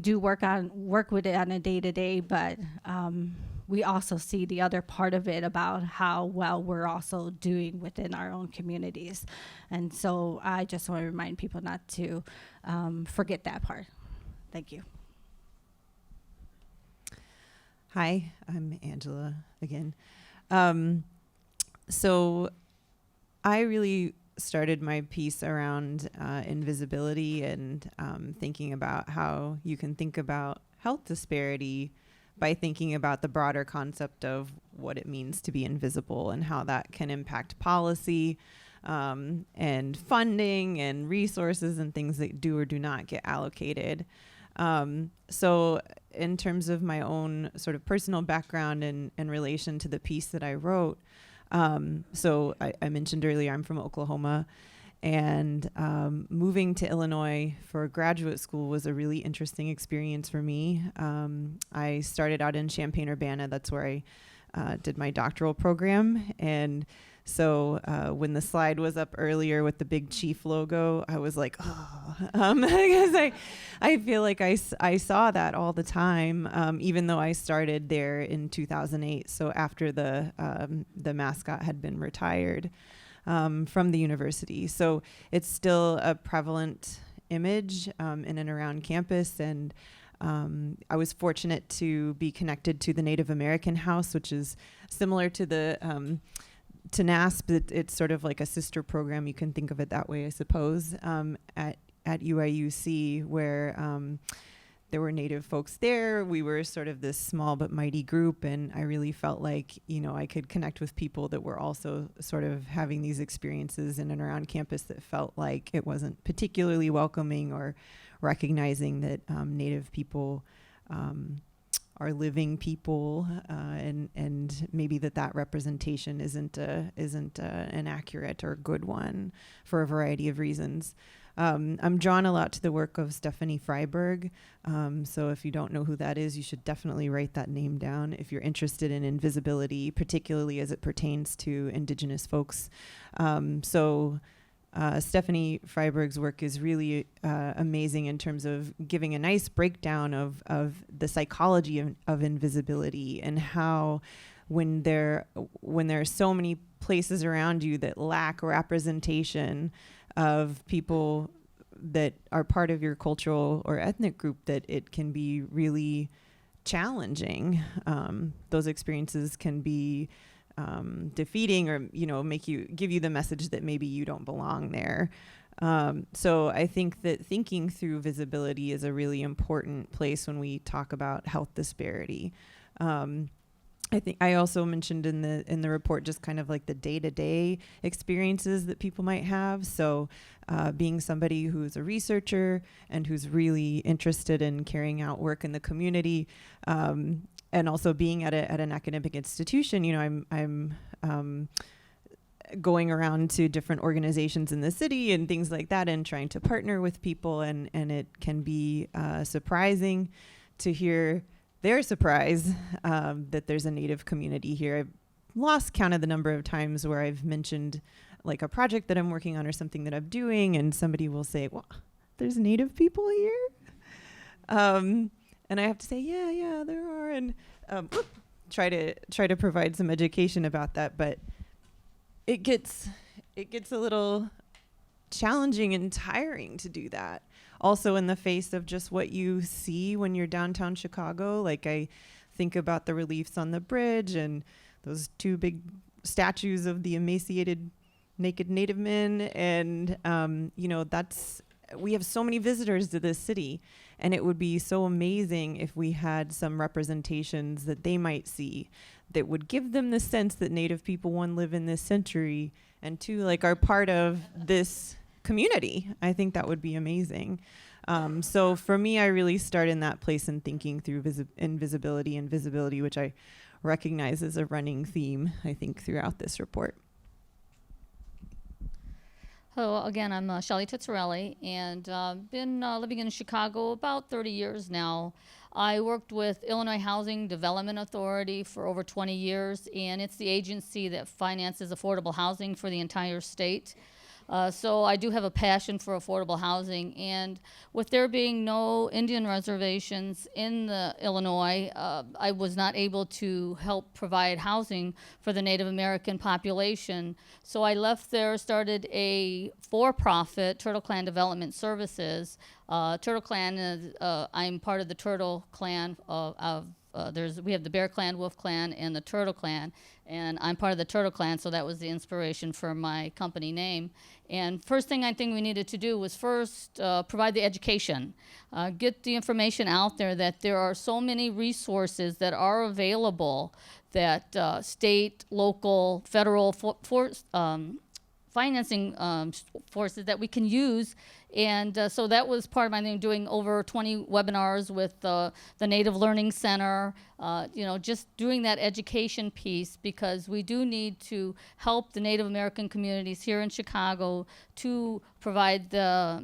do work with it on a day-to-day, but we also see the other part of it about how well we're also doing within our own communities. And so I just want to remind people not to forget that part. Thank you. Hi, I'm Angela again. So I really started my piece around invisibility and thinking about how you can think about health disparity by thinking about the broader concept of what it means to be invisible and how that can impact policy and funding and resources and things that do or do not get allocated. So in terms of my own sort of personal background in relation to the piece that I wrote, so I mentioned earlier, I'm from Oklahoma, and moving to Illinois for graduate school was a really interesting experience for me. I started out in Champaign-Urbana. That's where I did my doctoral program. And so when the slide was up earlier with the big Chief logo, I was like, oh, because I feel like I saw that all the time, even though I started there in 2008. So after the mascot had been retired from the university. So it's still a prevalent image in and around campus. And I was fortunate to be connected to the Native American House, which is similar to the to NASP. It's sort of like a sister program. You can think of it that way, I suppose, at UIUC, where there were Native folks there. We were sort of this small but mighty group, and I really felt like, I could connect with people that were also sort of having these experiences in and around campus that felt like it wasn't particularly welcoming or recognizing that Native people are living people, and maybe that representation isn't an accurate or good one for a variety of reasons. I'm drawn a lot to the work of Stephanie Freiberg. So if you don't know who that is, you should definitely write that name down if you're interested in invisibility, particularly as it pertains to Indigenous folks. Stephanie Freiberg's work is really amazing in terms of giving a nice breakdown of the psychology of invisibility, and how when there are so many places around you that lack representation of people that are part of your cultural or ethnic group, that it can be really challenging. Those experiences can be defeating, or give you the message that maybe you don't belong there. So I think that thinking through visibility is a really important place when we talk about health disparity. I think I also mentioned in the report just kind of like the day-to-day experiences that people might have. So being somebody who's a researcher and who's really interested in carrying out work in the community, and also being at an academic institution, I'm going around to different organizations in the city and things like that, and trying to partner with people, and it can be surprising to hear their surprise that there's a Native community here. I've lost count of the number of times where I've mentioned like a project that I'm working on or something that I'm doing, and somebody will say, well, there's Native people here? And I have to say, yeah, there are, and try to provide some education about that. But it gets a little challenging and tiring to do that. Also in the face of just what you see when you're downtown Chicago. Like I think about the reliefs on the bridge and those two big statues of the emaciated naked Native men. And, we have so many visitors to this city, and it would be so amazing if we had some representations that they might see that would give them the sense that Native people, one, live in this century, and two, like, are part of this community. I think that would be amazing. So for me, I really start in that place and thinking through invisibility and visibility, which I recognize as a running theme, I think, throughout this report. Hello, again, I'm Shelley Tizzarelli, and been living in Chicago about 30 years now. I worked with Illinois Housing Development Authority for over 20 years, and it's the agency that finances affordable housing for the entire state. So I do have a passion for affordable housing, and with there being no Indian reservations in Illinois, I was not able to help provide housing for the Native American population. So I left there, started a for-profit, Turtle Clan Development Services. Turtle Clan is, I'm part of the Turtle Clan we have the Bear Clan, Wolf Clan, and the Turtle Clan, and I'm part of the Turtle Clan, so that was the inspiration for my company name. And first thing I think we needed to do was first provide the education, get the information out there that there are so many resources that are available that state, local, federal financing forces that we can use. And so that was part of my thing, doing over 20 webinars with the Native Learning Center, just doing that education piece, because we do need to help the Native American communities here in Chicago to provide the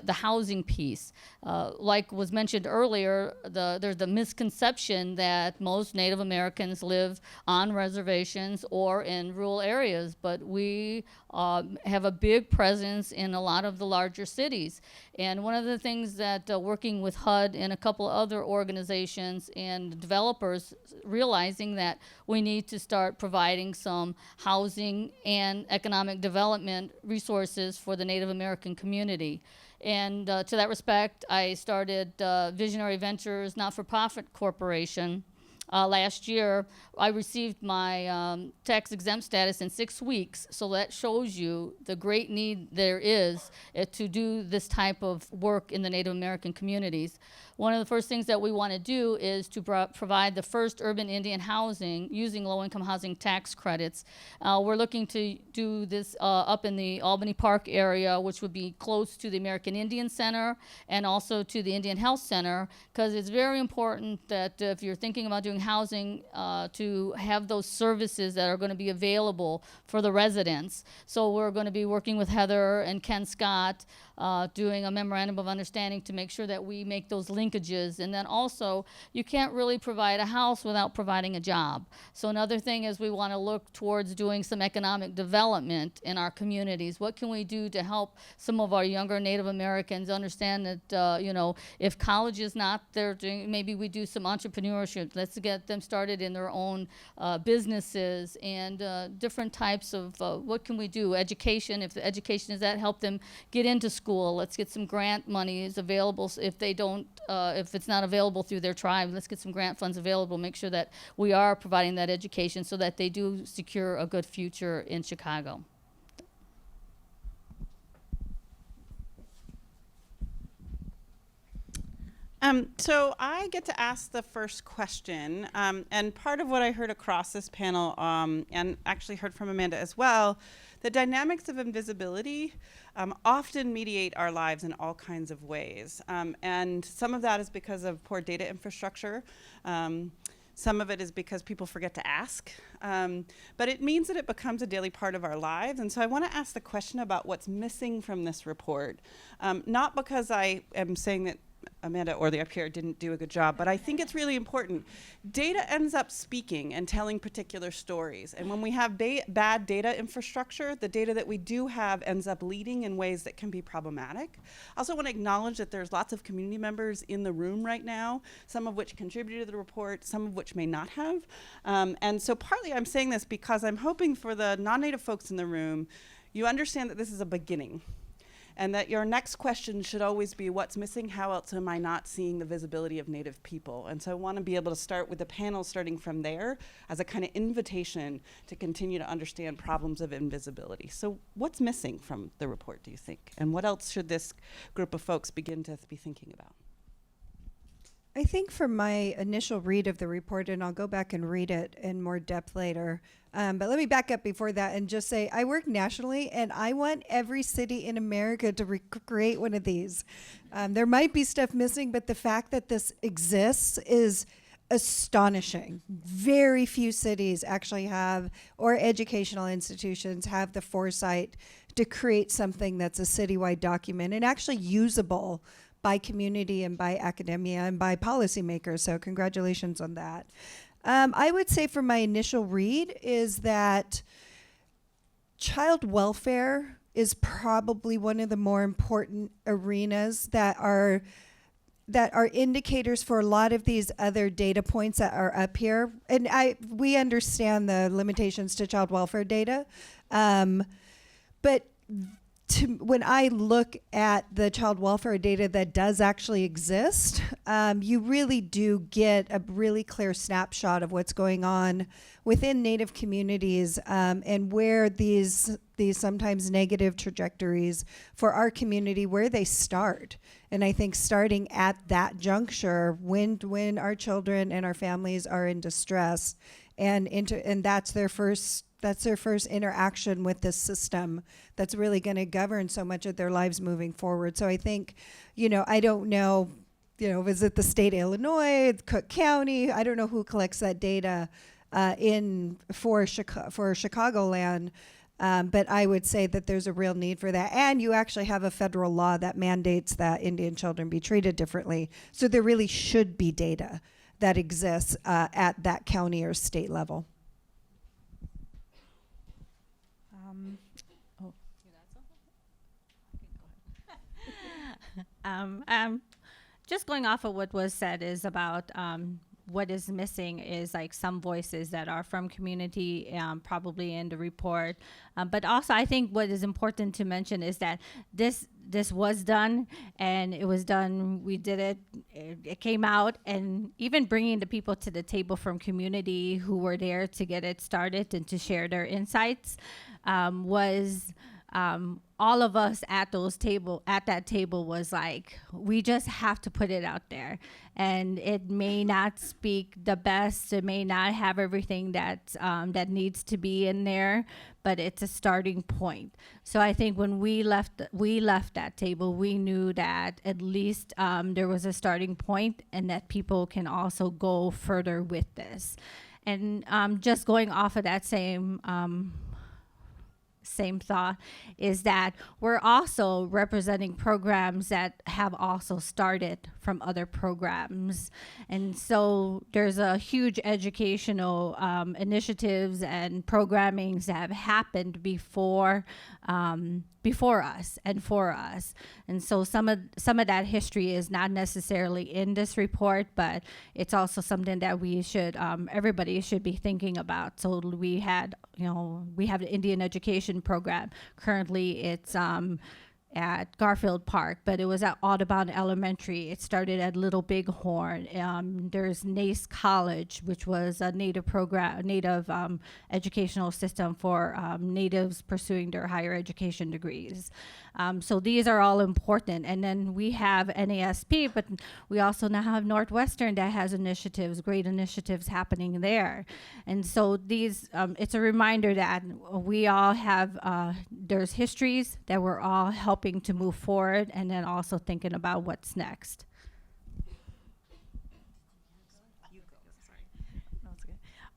housing piece. Like was mentioned earlier, there's the misconception that most Native Americans live on reservations or in rural areas, but we have a big presence in a lot of the larger cities. And one of the things that working with HUD and a couple other organizations and developers, realizing that we need to start providing some housing and economic development resources for the Native American community. And to that respect, I started Visionary Ventures Not-for-Profit Corporation. Last year, I received my tax exempt status in 6 weeks, so that shows you the great need there is to do this type of work in the Native American communities. One of the first things that we want to do is to provide the first urban Indian housing using low-income housing tax credits. We're looking to do this up in the Albany Park area, which would be close to the American Indian Center and also to the Indian Health Center, because it's very important that if you're thinking about doing housing, to have those services that are going to be available for the residents. So we're going to be working with Heather and Ken Scott, doing a memorandum of understanding to make sure that we make those linkages. And then also, you can't really provide a house without providing a job. So another thing is we want to look towards doing some economic development in our communities. What can we do to help some of our younger Native Americans understand that, if college is not there, maybe we do some entrepreneurship. Let's get them started in their own businesses and different types of what can we do? Education, if the education is that, help them get into school. Let's get some grant money is available. If they don't, if it's not available through their tribe, let's get some grant funds available. Make sure that we are providing that education so that they do secure a good future in Chicago. So I get to ask the first question, and part of what I heard across this panel, and actually heard from Amanda as well, the dynamics of invisibility often mediate our lives in all kinds of ways. And some of that is because of poor data infrastructure. Some of it is because people forget to ask. But it means that it becomes a daily part of our lives. And so I want to ask the question about what's missing from this report. Not because I am saying that Amanda or the IPR didn't do a good job, but I think it's really important. Data ends up speaking and telling particular stories. And when we have bad data infrastructure, the data that we do have ends up leading in ways that can be problematic. I also want to acknowledge that there's lots of community members in the room right now, some of which contributed to the report, some of which may not have. And so partly I'm saying this because I'm hoping for the non-Native folks in the room, you understand that this is a beginning. And that your next question should always be, what's missing? How else am I not seeing the visibility of Native people? And so I want to be able to start with the panel starting from there as a kind of invitation to continue to understand problems of invisibility. So what's missing from the report, do you think? And what else should this group of folks begin to be thinking about? I think from my initial read of the report, and I'll go back and read it in more depth later, but let me back up before that and just say I work nationally, and I want every city in America to create one of these. There might be stuff missing, but the fact that this exists is astonishing. Very few cities actually have, or educational institutions have, the foresight to create something that's a citywide document and actually usable by community and by academia and by policymakers. So congratulations on that. I would say for my initial read is that child welfare is probably one of the more important arenas that are indicators for a lot of these other data points that are up here. And we understand the limitations to child welfare data, but when I look at the child welfare data that does actually exist, you really do get a really clear snapshot of what's going on within Native communities, and where these sometimes negative trajectories for our community, where they start. And I think starting at that juncture, when our children and our families are in distress, and that's their first interaction with this system that's really going to govern so much of their lives moving forward. So I think, I don't know, is it the state of Illinois, Cook County? I don't know who collects that data for Chicagoland, but I would say that there's a real need for that. And you actually have a federal law that mandates that Indian children be treated differently. So there really should be data that exists at that county or state level. Just going off of what was said is about what is missing is like some voices that are from community, probably in the report. But also I think what is important to mention is that this was done, and it was done, we did it, it came out, and even bringing the people to the table from community who were there to get it started and to share their insights was all of us at that table was like, we just have to put it out there. And it may not speak the best, it may not have everything that needs to be in there, but it's a starting point. So I think when we left that table, we knew that at least there was a starting point, and that people can also go further with this. And just going off of that same thought is that we're also representing programs that have also started from other programs. And so there's a huge educational initiatives and programmings that have happened before us and for us. And so some of that history is not necessarily in this report, but it's also something that we should, everybody should be thinking about. So we have the Indian education program. Currently it's at Garfield Park, but it was at Audubon Elementary. It started at Little Bighorn. There's NACE College, which was a Native program, Native educational system for Natives pursuing their higher education degrees. So these are all important. And then we have NASP, but we also now have Northwestern that has great initiatives happening there. And so these, it's a reminder that we all have, there's histories that we're all helping to move forward, and then also thinking about what's next.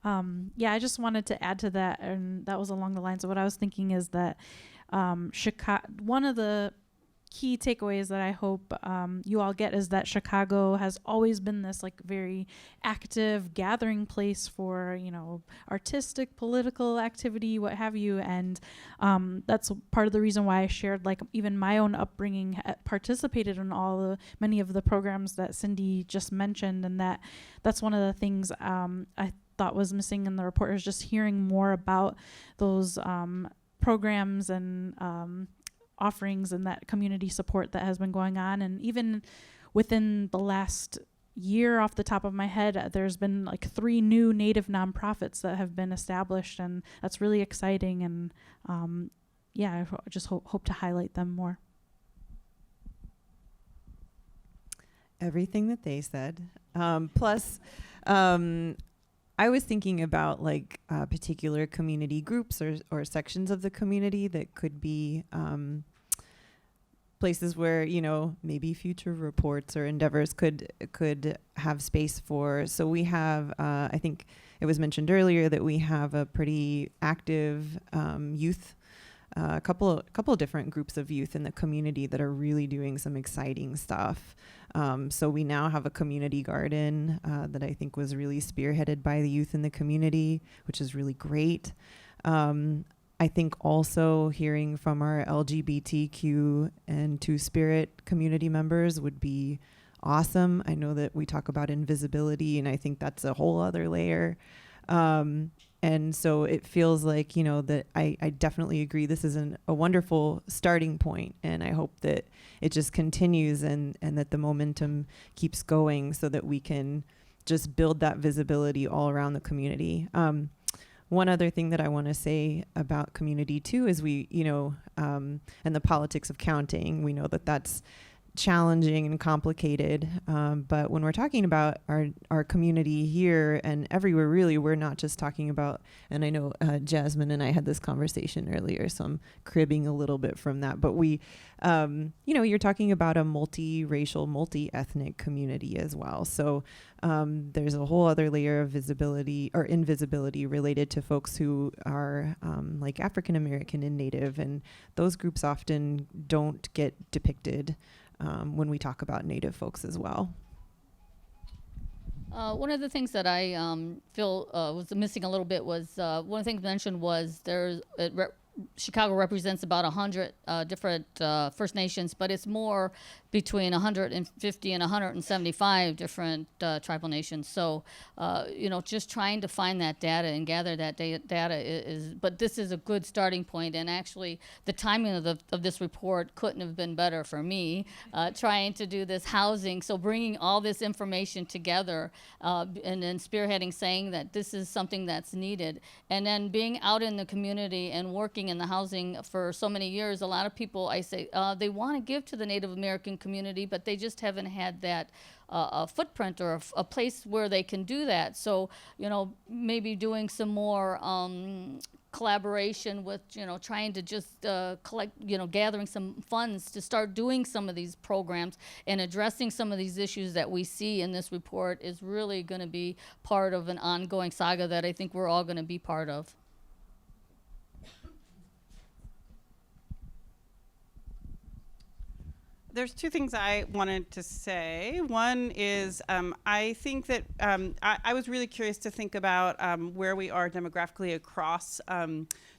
I just wanted to add to that, and that was along the lines of what I was thinking is that one of the key takeaways that I hope you all get is that Chicago has always been this like very active gathering place for, you know, artistic, political activity, what have you. And that's part of the reason why I shared like even my own upbringing, participated in many of the programs that Cindy just mentioned. And that's one of the things I thought was missing in the report, is just hearing more about those programs and offerings and that community support that has been going on. And even within the last year, off the top of my head, there's been like 3 new Native nonprofits that have been established, and that's really exciting. And I just hope to highlight them more. Everything that they said. Plus, I was thinking about like particular community groups or sections of the community that could be places where, you know, maybe future reports or endeavors could have space for. So we have, I think it was mentioned earlier that we have a pretty active youth, a couple of different groups of youth in the community that are really doing some exciting stuff. So we now have a community garden that I think was really spearheaded by the youth in the community, which is really great. I think also hearing from our LGBTQ and Two-Spirit community members would be awesome. I know that we talk about invisibility, and I think that's a whole other layer. And so it feels like, you know, that I definitely agree this is a wonderful starting point, and I hope that it just continues and that the momentum keeps going so that we can just build that visibility all around the community. One other thing that I want to say about community too is we, you know, and the politics of counting, we know that that's challenging and complicated. But when we're talking about our community here and everywhere, really, we're not just talking about, and I know Jasmine and I had this conversation earlier, so I'm cribbing a little bit from that, but we, you know, you're talking about a multi-racial, multi-ethnic community as well. So there's a whole other layer of visibility or invisibility related to folks who are like African American and Native, and those groups often don't get depicted when we talk about Native folks as well. One of the things that I feel was missing a little bit was one of the things mentioned was Chicago represents about 100 different First Nations, but it's more between 150 and 175 different tribal nations. So, you know, just trying to find that data and gather that data is, but this is a good starting point. And actually, the timing of this report couldn't have been better for me, trying to do this housing. So bringing all this information together and then spearheading, saying that this is something that's needed. And then being out in the community and working in the housing for so many years, a lot of people, I say, they want to give to the Native American community, but they just haven't had that a footprint or a place where they can do that. So, you know, maybe doing some more collaboration with, you know, trying to just collect, you know, gathering some funds to start doing some of these programs and addressing some of these issues that we see in this report is really going to be part of an ongoing saga that I think we're all going to be part of. There's 2 things I wanted to say. One is I think that I was really curious to think about where we are demographically across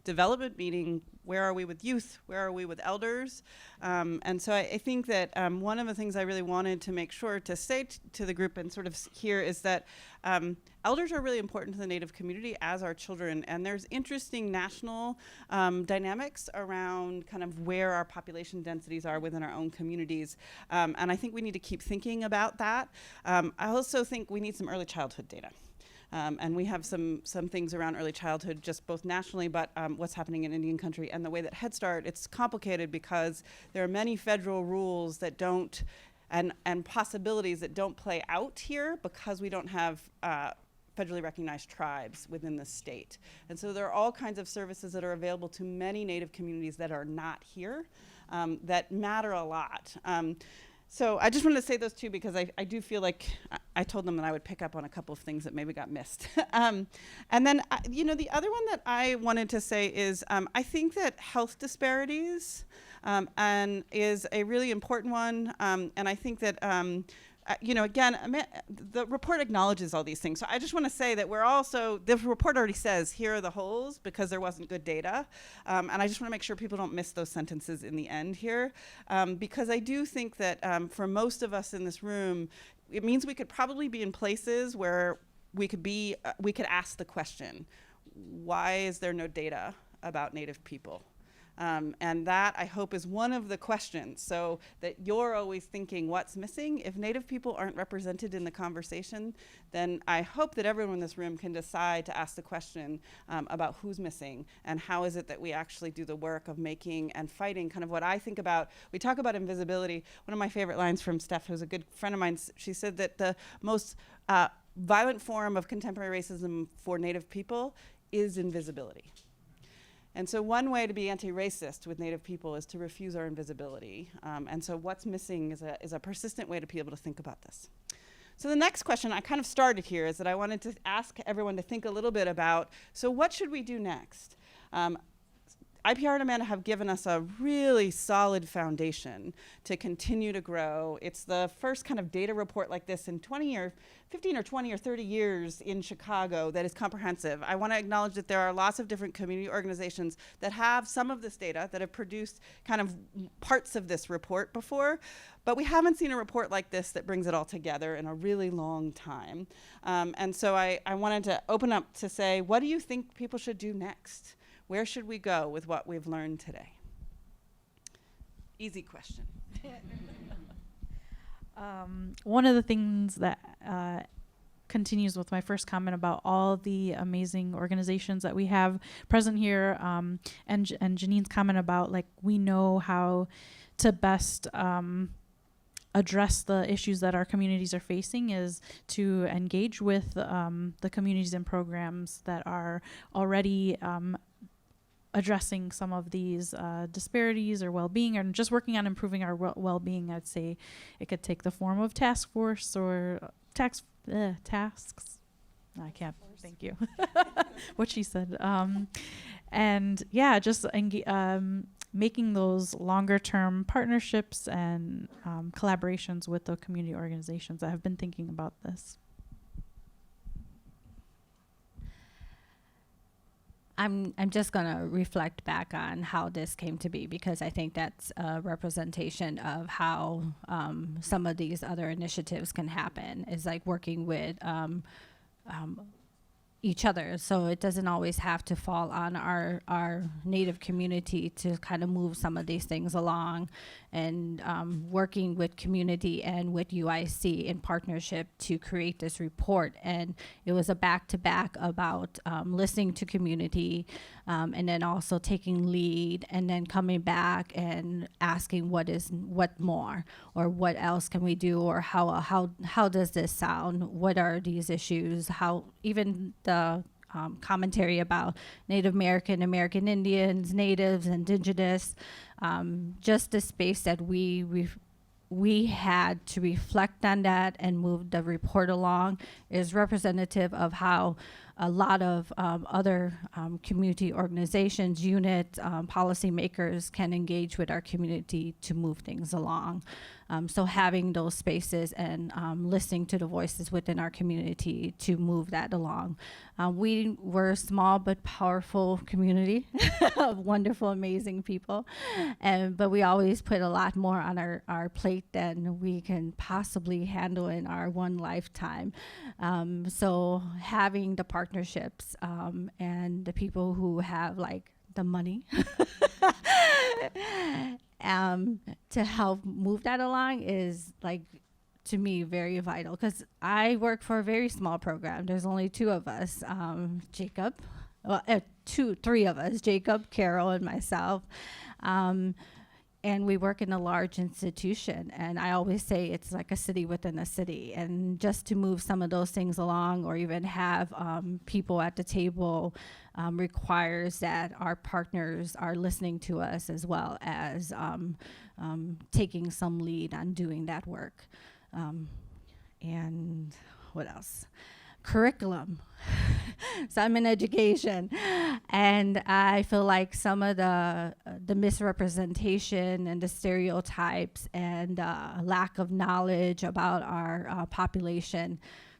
development, meaning where are we with youth, where are we with elders? And so I think that one of the things I really wanted to make sure to say to the group and sort of here is that elders are really important to the Native community as are children, and there's interesting national dynamics around kind of where our population densities are within our own communities, and I think we need to keep thinking about that. I also think we need some early childhood data. And we have some things around early childhood, just both nationally, but what's happening in Indian country and the way that Head Start, it's complicated because there are many federal rules that don't, and possibilities that don't play out here because we don't have federally recognized tribes within the state. And so there are all kinds of services that are available to many Native communities that are not here that matter a lot. So I just wanted to say those 2 because I do feel like I told them that I would pick up on a couple of things that maybe got missed. And then, you know, the other one that I wanted to say is I think that health disparities and is a really important one. And I think that, again, the report acknowledges all these things. So I just want to say that the report already says, here are the holes because there wasn't good data. And I just want to make sure people don't miss those sentences in the end here. Because I do think that for most of us in this room, it means we could probably be in places where we could ask the question, why is there no data about Native people? And that, I hope, is one of the questions, so that you're always thinking what's missing. If Native people aren't represented in the conversation, then I hope that everyone in this room can decide to ask the question about who's missing and how is it that we actually do the work of making and fighting kind of what I think about. We talk about invisibility. One of my favorite lines from Steph, who's a good friend of mine, she said that the most violent form of contemporary racism for Native people is invisibility. And so one way to be anti-racist with Native people is to refuse our invisibility. And so what's missing is a persistent way to be able to think about this. So the next question, I kind of started here, is that I wanted to ask everyone to think a little bit about, so what should we do next? IPR and Amanda have given us a really solid foundation to continue to grow. It's the first kind of data report like this in 15 or 20 or 30 years in Chicago that is comprehensive. I want to acknowledge that there are lots of different community organizations that have some of this data, that have produced kind of parts of this report before, but we haven't seen a report like this that brings it all together in a really long time. And so I wanted to open up to say, what do you think people should do next? Where should we go with what we've learned today? Easy question. One of the things that continues with my first comment about all the amazing organizations that we have present here, and Janine's comment about, like, we know how to best address the issues that our communities are facing, is to engage with the communities and programs that are already addressing some of these disparities or well-being, and just working on improving our well-being. I'd say it could take the form of task force or tasks. I can't. Thank you. What she said. And yeah, just making those longer-term partnerships and collaborations with the community organizations that have been thinking about this. I'm just going to reflect back on how this came to be, because I think that's a representation of how some of these other initiatives can happen, is like working with each other. So it doesn't always have to fall on our Native community to kind of move some of these things along, and working with community and with UIC in partnership to create this report. And it was a back-to-back about listening to community, and then also taking lead, and then coming back and asking what more, or what else can we do, or how does this sound? What are these issues? How even the commentary about Native American, American Indians, Natives, Indigenous, just the space that we had to reflect on that and move the report along is representative of how a lot of other community organizations, units, policymakers can engage with our community to move things along. So having those spaces and listening to the voices within our community to move that along. We were a small but powerful community of wonderful, amazing people. But we always put a lot more on our plate than we can possibly handle in our one lifetime. So having the partnerships and the people who have like the money to help move that along is, like, to me, very vital, because I work for a very small program. There's only two of us, Jacob, three of us, Jacob, Carol, and myself. And we work in a large institution, and I always say it's like a city within a city. And just to move some of those things along, or even have people at the table, requires that our partners are listening to us, as well as taking some lead on doing that work. And what else? Curriculum. So I'm in education, and I feel like some of the misrepresentation and the stereotypes and lack of knowledge about our population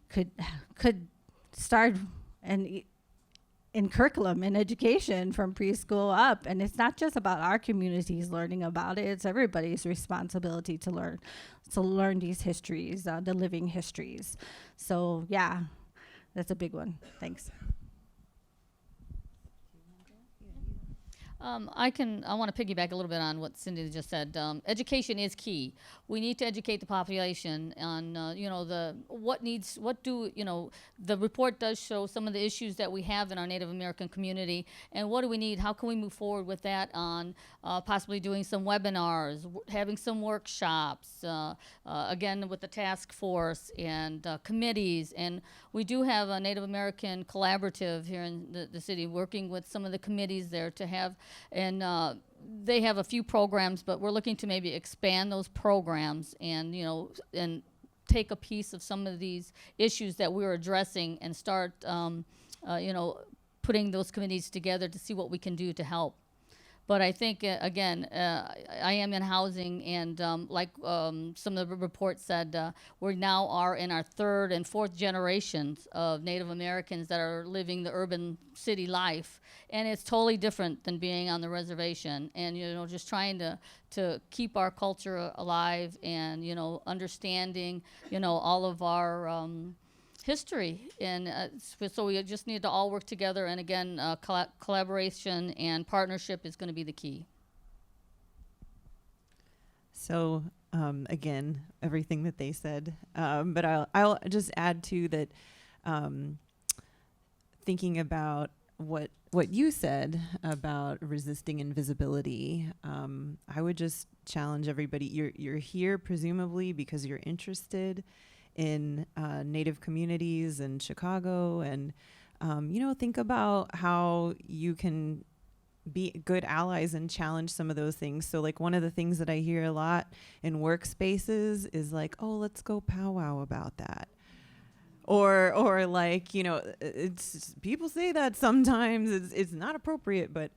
could start in curriculum in education from preschool up. And it's not just about our communities learning about it, it's everybody's responsibility to learn these histories, the living histories. So yeah, that's a big one. Thanks. I want to piggyback a little bit on what Cindy just said. Education is key. We need to educate the population on, the report does show some of the issues that we have in our Native American community, and what do we need? How can we move forward with that on possibly doing some webinars, having some workshops, again with the task force and committees, and we do have a Native American collaborative here in the city working with some of the committees there to have. And they have a few programs, but we're looking to maybe expand those programs and, and take a piece of some of these issues that we're addressing and start, putting those committees together to see what we can do to help. But I think, again, I am in housing, and like some of the reports said, we now are in our third and fourth generations of Native Americans that are living the urban city life. And it's totally different than being on the reservation. And, just trying to keep our culture alive and, understanding, all of our history. And so we just need to all work together. And again, collaboration and partnership is going to be the key. So again, everything that they said, but I'll just add to that, thinking about what you said about resisting invisibility. I would just challenge everybody. You're here presumably because you're interested in Native communities in Chicago, and think about how you can be good allies and challenge some of those things. So like one of the things that I hear a lot in workspaces is like, oh, let's go powwow about that. Or like, it's people say that sometimes it's not appropriate, but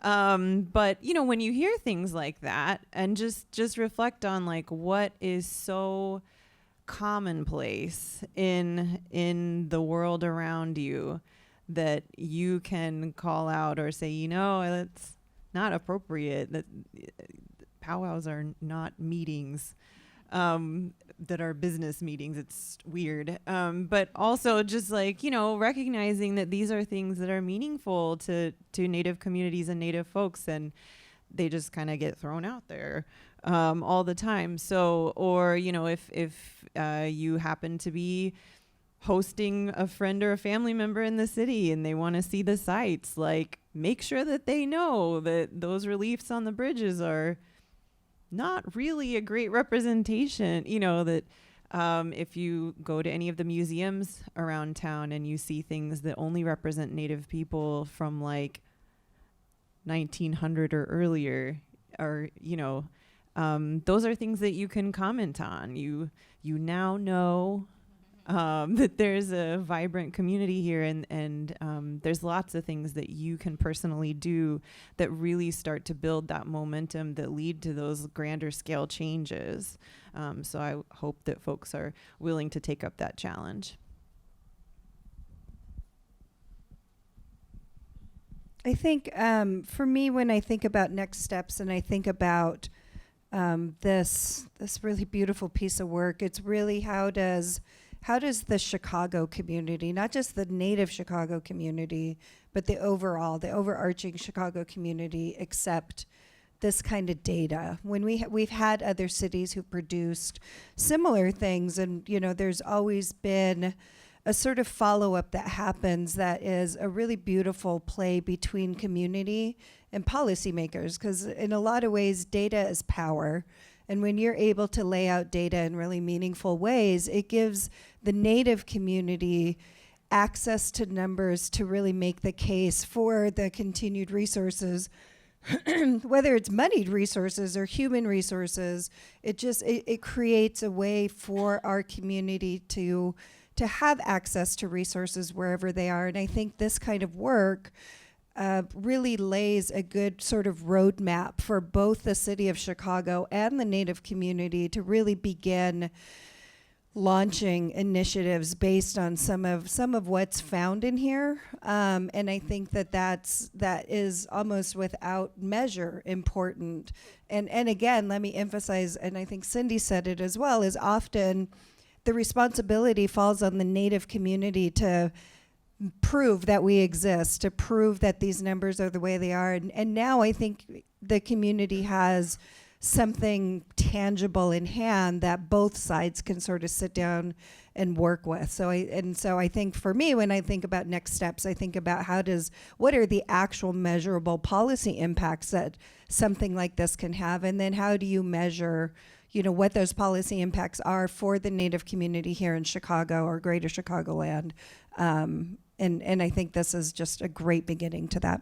when you hear things like that and just reflect on like what is so commonplace in the world around you that you can call out or say, it's not appropriate, that powwows are not meetings that are business meetings. It's weird. But also just like, recognizing that these are things that are meaningful to Native communities and Native folks, and they just kind of get thrown out there all the time. So, or, if you happen to be hosting a friend or a family member in the city and they want to see the sites, like make sure that they know that those reliefs on the bridges are not really a great representation, that if you go to any of the museums around town and you see things that only represent Native people from like 1900 or earlier, or, those are things that you can comment on. You now know that there's a vibrant community here, and there's lots of things that you can personally do that really start to build that momentum that lead to those grander scale changes. So I hope that folks are willing to take up that challenge. I think for me, when I think about next steps and I think about this really beautiful piece of work, it's really how does the Chicago community, not just the Native Chicago community, but the overarching Chicago community accept this kind of data? When we've had other cities who produced similar things, and there's always been a sort of follow-up that happens that is a really beautiful play between community and policymakers, because in a lot of ways, data is power. And when you're able to lay out data in really meaningful ways, it gives the Native community access to numbers to really make the case for the continued resources, whether it's moneyed resources or human resources. It creates a way for our community to have access to resources wherever they are. And I think this kind of work really lays a good sort of roadmap for both the city of Chicago and the Native community to really begin launching initiatives based on some of what's found in here, and I think that is almost without measure important. And again, let me emphasize, and I think Cindy said it as well, is often the responsibility falls on the Native community to prove that we exist, to prove that these numbers are the way they are, and now I think the community has something tangible in hand that both sides can sort of sit down and work with. So I think for me, when I think about next steps, I think about what are the actual measurable policy impacts that something like this can have, and then how do you measure, what those policy impacts are for the Native community here in Chicago or Greater Chicagoland. And I think this is just a great beginning to that.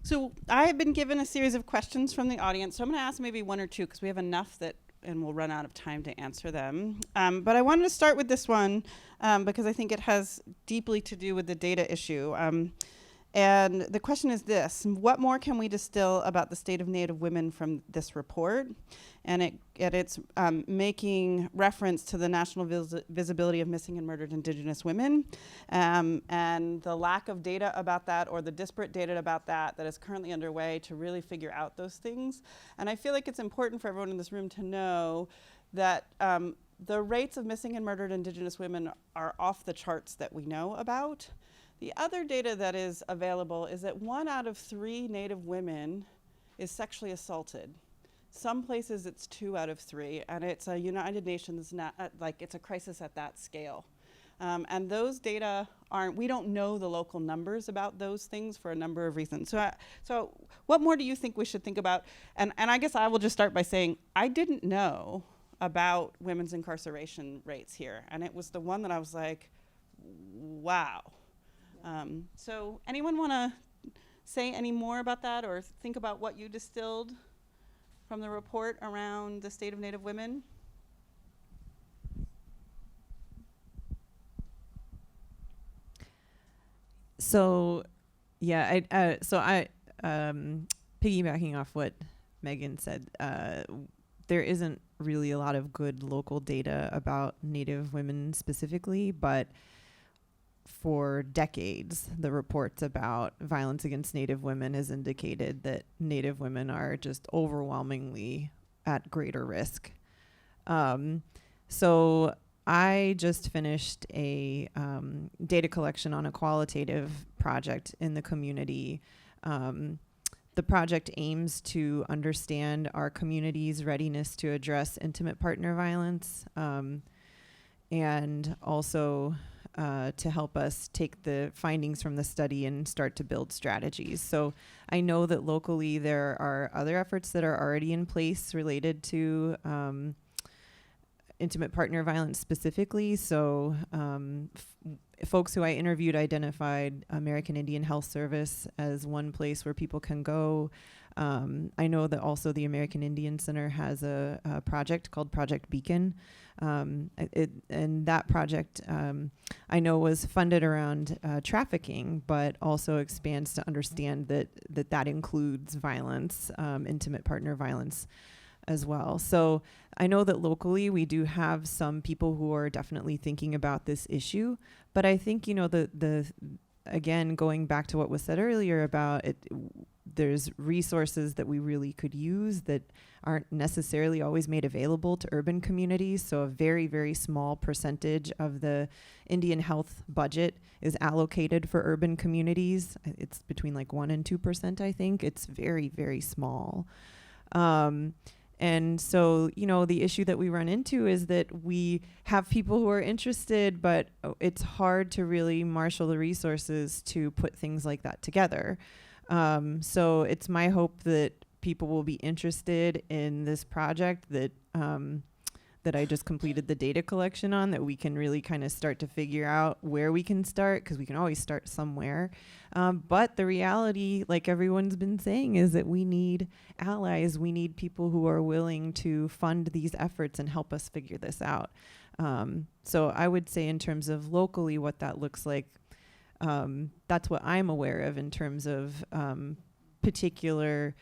So I have been given a series of questions from the audience, so I'm going to ask maybe one or two because we have enough and we'll run out of time to answer them. But I wanted to start with this one because I think it has deeply to do with the data issue. And the question is this: what more can we distill about the state of Native women from this report? And it's making reference to the national visibility of missing and murdered Indigenous women, and the lack of data about that, or the disparate data about that is currently underway to really figure out those things. And I feel like it's important for everyone in this room to know that the rates of missing and murdered Indigenous women are off the charts that we know about. The other data that is available is that 1 out of 3 Native women is sexually assaulted. Some places it's 2 out of 3, and it's a United Nations, it's a crisis at that scale. And those data we don't know the local numbers about those things for a number of reasons. So what more do you think we should think about? And I guess I will just start by saying, I didn't know about women's incarceration rates here. And it was the one that I was like, wow. So anyone want to say any more about that or think about what you distilled from the report around the state of Native women? So, yeah, piggybacking off what Megan said, there isn't really a lot of good local data about Native women specifically, but for decades, the reports about violence against Native women has indicated that Native women are just overwhelmingly at greater risk. So I just finished a data collection on a qualitative project in the community. The project aims to understand our community's readiness to address intimate partner violence, and also to help us take the findings from the study and start to build strategies. So I know that locally there are other efforts that are already in place related to intimate partner violence specifically. So folks who I interviewed identified American Indian Health Service as one place where people can go. I know that also the American Indian Center has a project called Project Beacon. And that project, I know, was funded around trafficking, but also expands to understand that includes violence, intimate partner violence as well. So I know that locally we do have some people who are definitely thinking about this issue, but I think, again, going back to what was said earlier about it, there's resources that we really could use that aren't necessarily always made available to urban communities. So a very, very small percentage of the Indian health budget is allocated for urban communities. It's between 1% and 2%, I think. It's very, very small. And so, the issue that we run into is that we have people who are interested, but it's hard to really marshal the resources to put things like that together. So it's my hope that people will be interested in this project that I just completed the data collection on, that we can really kind of start to figure out where we can start, because we can always start somewhere. But the reality, like everyone's been saying, is that we need allies. We need people who are willing to fund these efforts and help us figure this out. So I would say in terms of locally what that looks like, that's what I'm aware of in terms of particular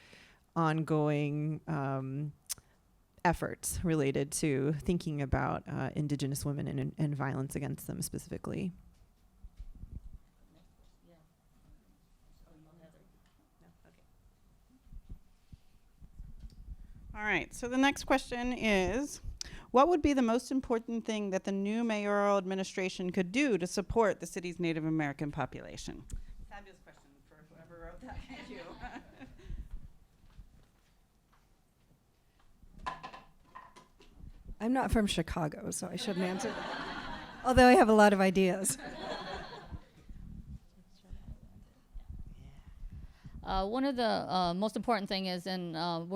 ongoing efforts related to thinking about Indigenous women and violence against them specifically. All right, so the next question is, what would be the most important thing that the new mayoral administration could do to support the city's Native American population? Fabulous question for whoever wrote that. Thank you. I'm not from Chicago, so I shouldn't answer that. Although I have a lot of ideas. One of the most important thing is, and I'm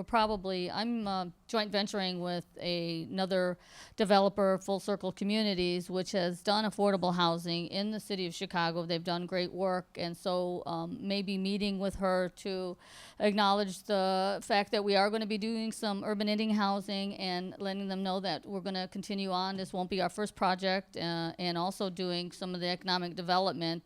joint venturing with another developer, Full Circle Communities, which has done affordable housing in the city of Chicago. They've done great work, and so maybe meeting with her to acknowledge the fact that we are going to be doing some urban Indian housing and letting them know that we're going to continue on. This won't be our first project, and also doing some of the economic development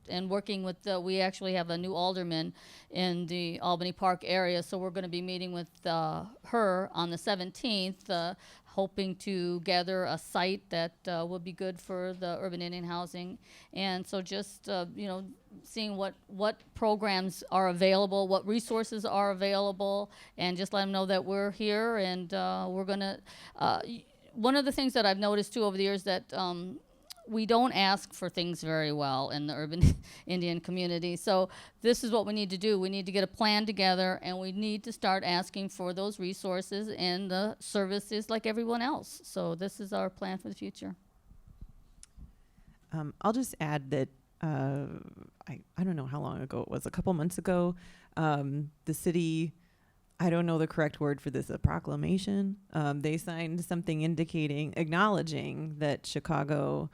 and working with, we actually have a new alderman in the Albany Park area, so we're going to be meeting with her on the 17th, hoping to gather a site that will be good for the urban Indian housing. And so just, seeing what programs are available, what resources are available, and just let them know that we're here, and we're going to, one of the things that I've noticed too over the years that we don't ask for things very well in the urban Indian community. So this is what we need to do. We need to get a plan together, and we need to start asking for those resources and the services like everyone else. So this is our plan for the future. I'll just add that I don't know how long ago it was, a couple months ago, the city, I don't know the correct word for this, a proclamation. They signed something acknowledging that Chicago,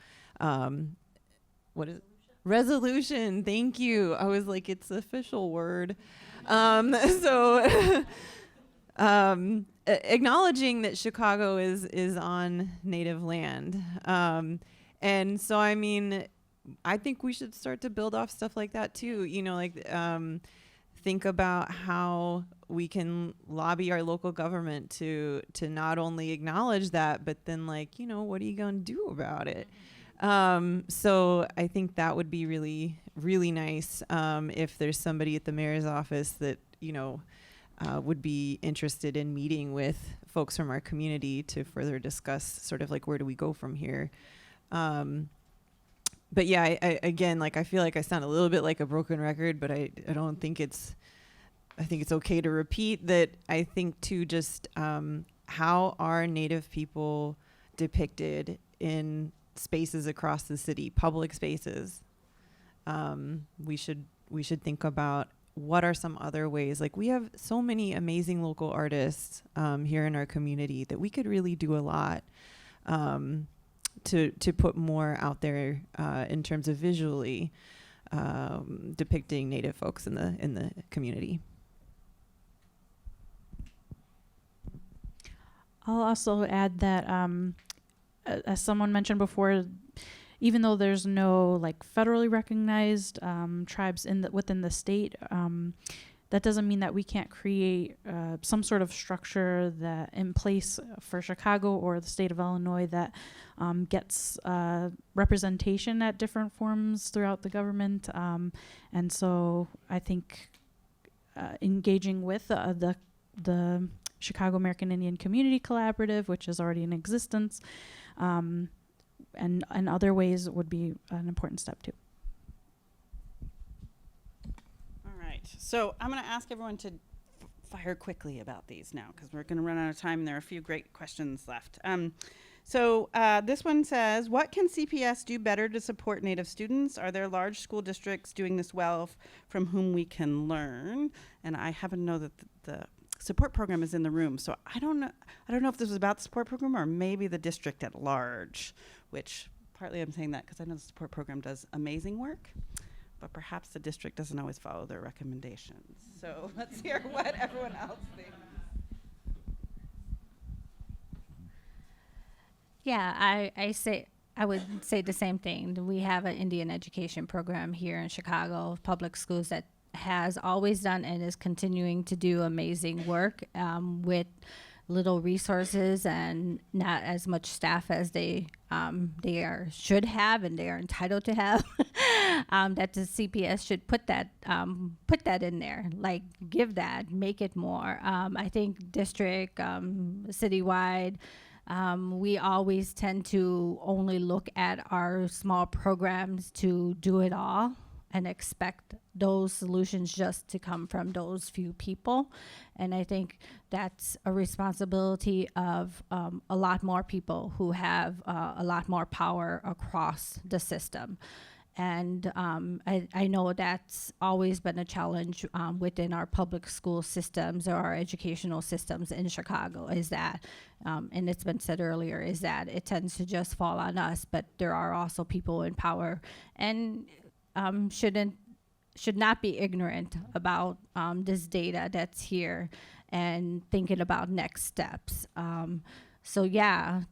what is it? Resolution. Thank you. I was like, it's the official word. Acknowledging that Chicago is on Native land. And so, I mean, I think we should start to build off stuff like that too. Think about how we can lobby our local government to not only acknowledge that, but then what are you going to do about it? So I think that would be really, really nice if there's somebody at the mayor's office that, would be interested in meeting with folks from our community to further discuss sort of where do we go from here. But yeah, I feel like I sound a little bit like a broken record, but I don't think I think it's okay to repeat that. I think too, just how are Native people depicted in spaces across the city, public spaces. We should think about what are some other ways. We have so many amazing local artists here in our community that we could really do a lot to put more out there in terms of visually depicting Native folks in the community. I'll also add that, as someone mentioned before, even though there's no federally recognized tribes within the state, that doesn't mean that we can't create some sort of structure that in place for Chicago or the state of Illinois that gets representation at different forms throughout the government. And so I think engaging with the Chicago American Indian Community Collaborative, which is already in existence, and other ways would be an important step too. All right, so I'm going to ask everyone to fire quickly about these now because we're going to run out of time and there are a few great questions left. This one says, what can CPS do better to support Native students? Are there large school districts doing this well from whom we can learn? And I happen to know that the support program is in the room, so I don't know if this was about the support program or maybe the district at large, which partly I'm saying that because I know the support program does amazing work, but perhaps the district doesn't always follow their recommendations. So let's hear what everyone else thinks. Yeah, I would say the same thing. We have an Indian education program here in Chicago public schools that has always done and is continuing to do amazing work with little resources and not as much staff as they should have and they are entitled to have. That the CPS should put that in there, like give that, make it more. I think district, citywide. We always tend to only look at our small programs to do it all and expect those solutions just to come from those few people. And I think that's a responsibility of a lot more people who have a lot more power across the system. And I know that's always been a challenge within our public school systems or our educational systems in Chicago is that, and it's been said earlier, is that it tends to just fall on us, but there are also people in power and should not be ignorant about this data that's here and thinking about next steps. So yeah,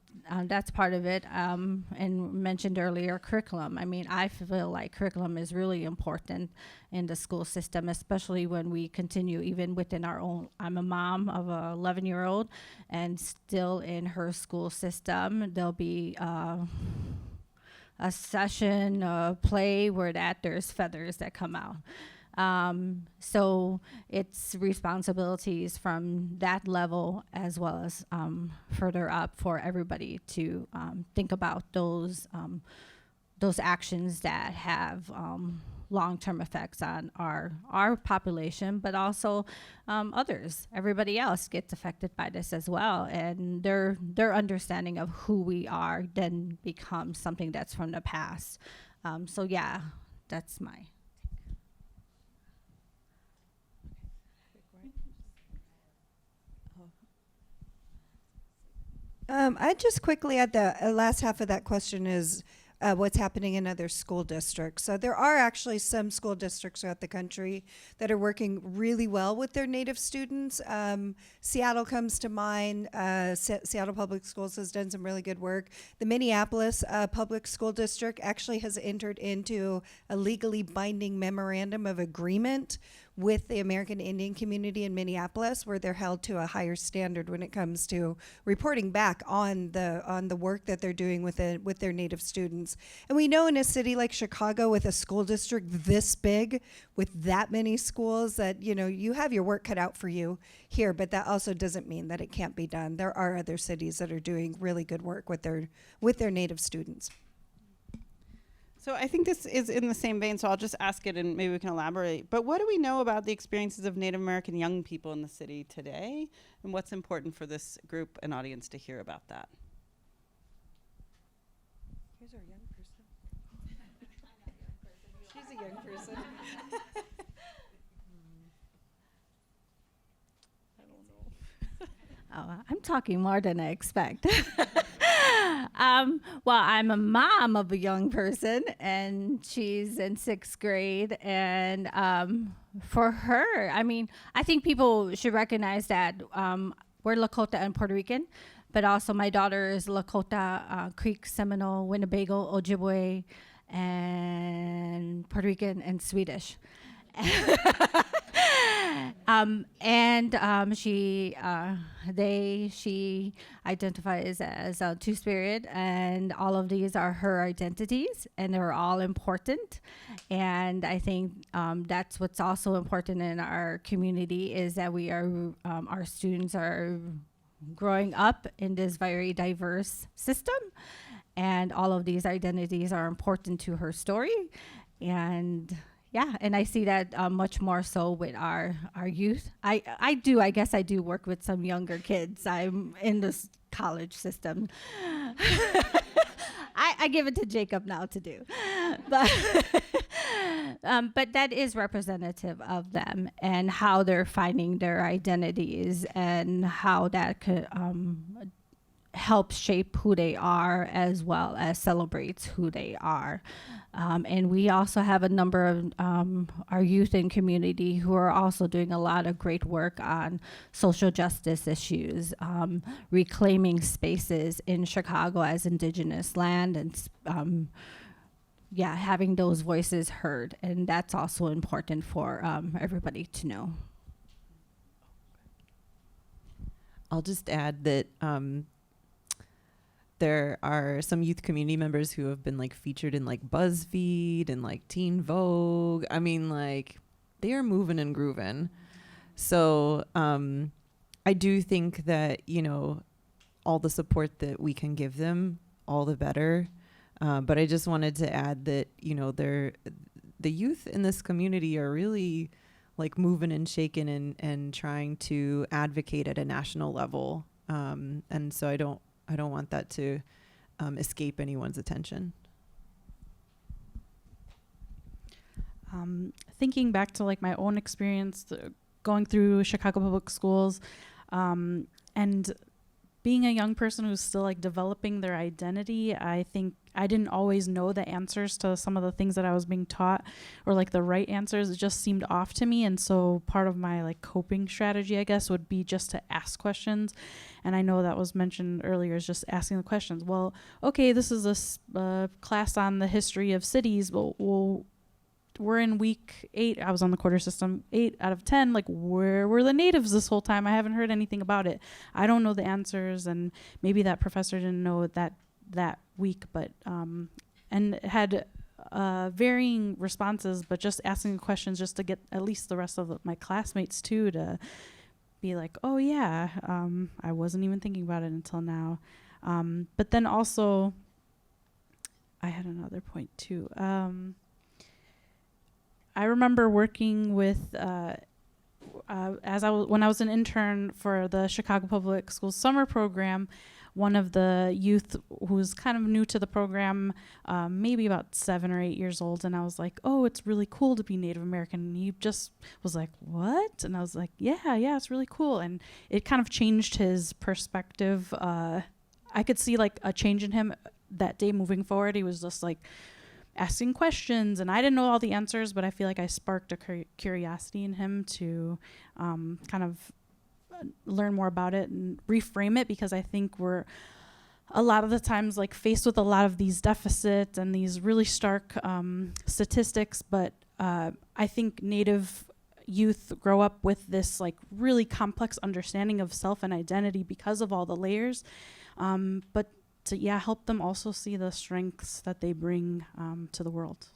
that's part of it. And mentioned earlier, curriculum. I mean, I feel like curriculum is really important in the school system, especially when we continue even within our own. I'm a mom of a 11-year-old, and still in her school system, there'll be a session, a play where there's feathers that come out. So it's responsibilities from that level as well as further up for everybody to think about those actions that have long-term effects on our population, but also others. Everybody else gets affected by this as well, and their understanding of who we are then becomes something that's from the past. So yeah, that's my. I'd just quickly add the last half of that question is what's happening in other school districts. So there are actually some school districts throughout the country that are working really well with their Native students. Seattle comes to mind. Seattle Public Schools has done some really good work. The Minneapolis Public School District actually has entered into a legally binding memorandum of agreement with the American Indian community in Minneapolis, where they're held to a higher standard when it comes to reporting back on the work that they're doing with their Native students. And we know in a city like Chicago, with a school district this big, with that many schools, that you have your work cut out for you here. But that also doesn't mean that it can't be done. There are other cities that are doing really good work with their Native students. So I think this is in the same vein, so I'll just ask it and maybe we can elaborate. But what do we know about the experiences of Native American young people in the city today? And what's important for this group and audience to hear about that? Here's our young person. She's a young person. Oh, I'm talking more than I expect. Well, I'm a mom of a young person, and she's in 6th grade. And for her, I mean, I think people should recognize that we're Lakota and Puerto Rican, but also my daughter is Lakota, Creek, Seminole, Winnebago, Ojibwe, and Puerto Rican and Swedish. She identifies as a Two-Spirit, and all of these are her identities, and they're all important. And I think that's what's also important in our community is that we are, our students are growing up in this very diverse system, and all of these identities are important to her story. And yeah, and I see that much more so with our youth. I guess I do work with some younger kids. I'm in this college system. I give it to Jacob now to do. But that is representative of them and how they're finding their identities and how that could helps shape who they are as well as celebrates who they are. And we also have a number of our youth and community who are also doing a lot of great work on social justice issues, reclaiming spaces in Chicago as Indigenous land, and having those voices heard. And that's also important for everybody to know. I'll just add that there are some youth community members who have been like featured in like BuzzFeed and like Teen Vogue. I mean, like they are moving and grooving. So I do think that, you know, all the support that we can give them, all the better. But I just wanted to add that, you know, the youth in this community are really like moving and shaking and trying to advocate at a national level. And so I don't want that to escape anyone's attention. Thinking back to like my own experience going through Chicago Public Schools, and being a young person who's still like developing their identity, I think I didn't always know the answers to some of the things that I was being taught, or like the right answers. It just seemed off to me. And so part of my like coping strategy, I guess, would be just to ask questions. And I know that was mentioned earlier, is just asking the questions. Well, okay, this is a class on the history of cities. Well, we're in week 8. I was on the quarter system. 8 out of 10. Like, where were the natives this whole time? I haven't heard anything about it. I don't know the answers, and maybe that professor didn't know that week, but and had varying responses. But just asking questions just to get at least the rest of my classmates too to be like, oh yeah, I wasn't even thinking about it until now. But then also, I had another point too. I remember working with, when I was an intern for the Chicago Public Schools summer program, one of the youth who was kind of new to the program, maybe about 7 or 8 years old, and I was like, oh, it's really cool to be Native American. And he just was like, what? And I was like, yeah, it's really cool. And it kind of changed his perspective. I could see like a change in him that day moving forward. He was just like asking questions, and I didn't know all the answers, but I feel like I sparked a curiosity in him to kind of learn more about it and reframe it, because I think we're a lot of the times like faced with a lot of these deficits and these really stark statistics, but I think Native youth grow up with this like really complex understanding of self and identity because of all the layers, but to help them also see the strengths that they bring to the world.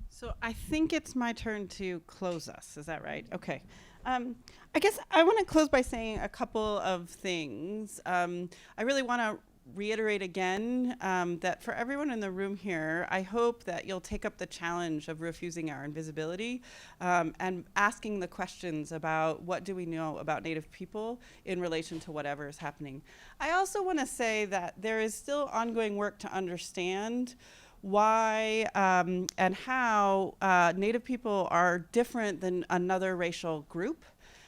So I think it's my turn to close us. Is that right? Okay. I guess I want to close by saying a couple of things. I really want to reiterate again that for everyone in the room here, I hope that you'll take up the challenge of refusing our invisibility and asking the questions about what do we know about Native people in relation to whatever is happening. I also want to say that there is still ongoing work to understand why and how Native people are different than another racial group,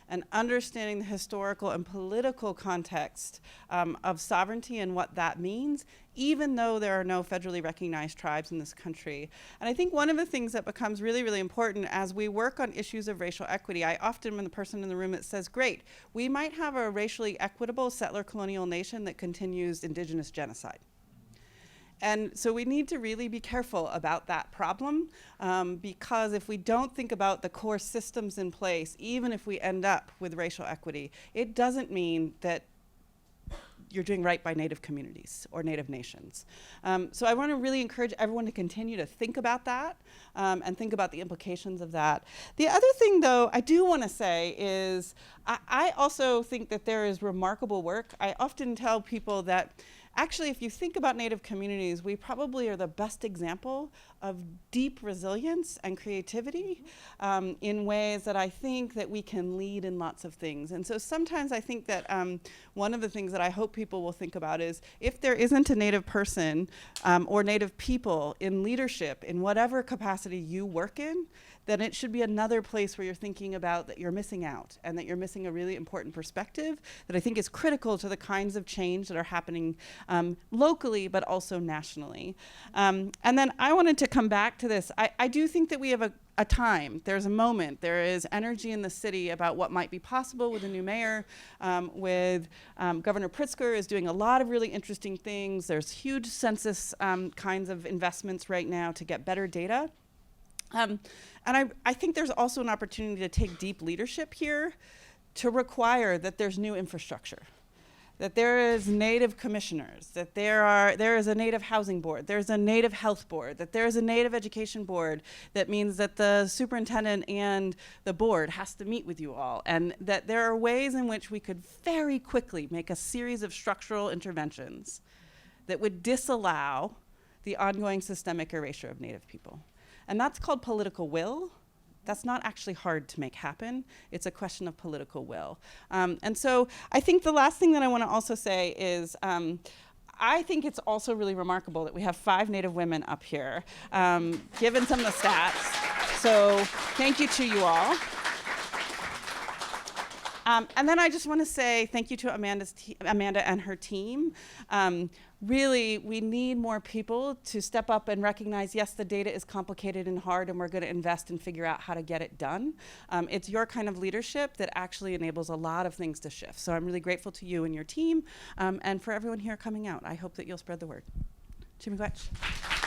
and understanding the historical and political context of sovereignty and what that means, even though there are no federally recognized tribes in this country. And I think one of the things that becomes really, really important as we work on issues of racial equity, I often am the person in the room that says, great, we might have a racially equitable settler colonial nation that continues indigenous genocide. And so we need to really be careful about that problem, because if we don't think about the core systems in place, even if we end up with racial equity, it doesn't mean that you're doing right by Native communities or Native nations. So I want to really encourage everyone to continue to think about that and think about the implications of that. The other thing, though, I do want to say is I also think that there is remarkable work. I often tell people that actually, if you think about Native communities, we probably are the best example of deep resilience and creativity in ways that I think that we can lead in lots of things. And so sometimes I think that one of the things that I hope people will think about is if there isn't a Native person or Native people in leadership in whatever capacity you work in, then it should be another place where you're thinking about that you're missing out and that you're missing a really important perspective that I think is critical to the kinds of change that are happening locally but also nationally. And then I wanted to come back to this. I do think that we have a time, there's a moment, there is energy in the city about what might be possible with a new mayor, with Governor Pritzker is doing a lot of really interesting things. There's huge census kinds of investments right now to get better data. And I think there's also an opportunity to take deep leadership here to require that there's new infrastructure, that there is Native commissioners, that there is a Native housing board, there's a Native health board, that there is a Native education board. That means that the superintendent and the board has to meet with you all, and that there are ways in which we could very quickly make a series of structural interventions that would disallow the ongoing systemic erasure of Native people. And that's called political will. That's not actually hard to make happen. It's a question of political will. And so I think the last thing that I want to also say is I think it's also really remarkable that we have 5 Native women up here, given some of the stats. So thank you to you all. And then I just want to say thank you to Amanda and her team. Really, we need more people to step up and recognize, yes, the data is complicated and hard, and we're going to invest and figure out how to get it done. It's your kind of leadership that actually enables a lot of things to shift. So I'm really grateful to you and your team, and for everyone here coming out. I hope that you'll spread the word. Chimigwech.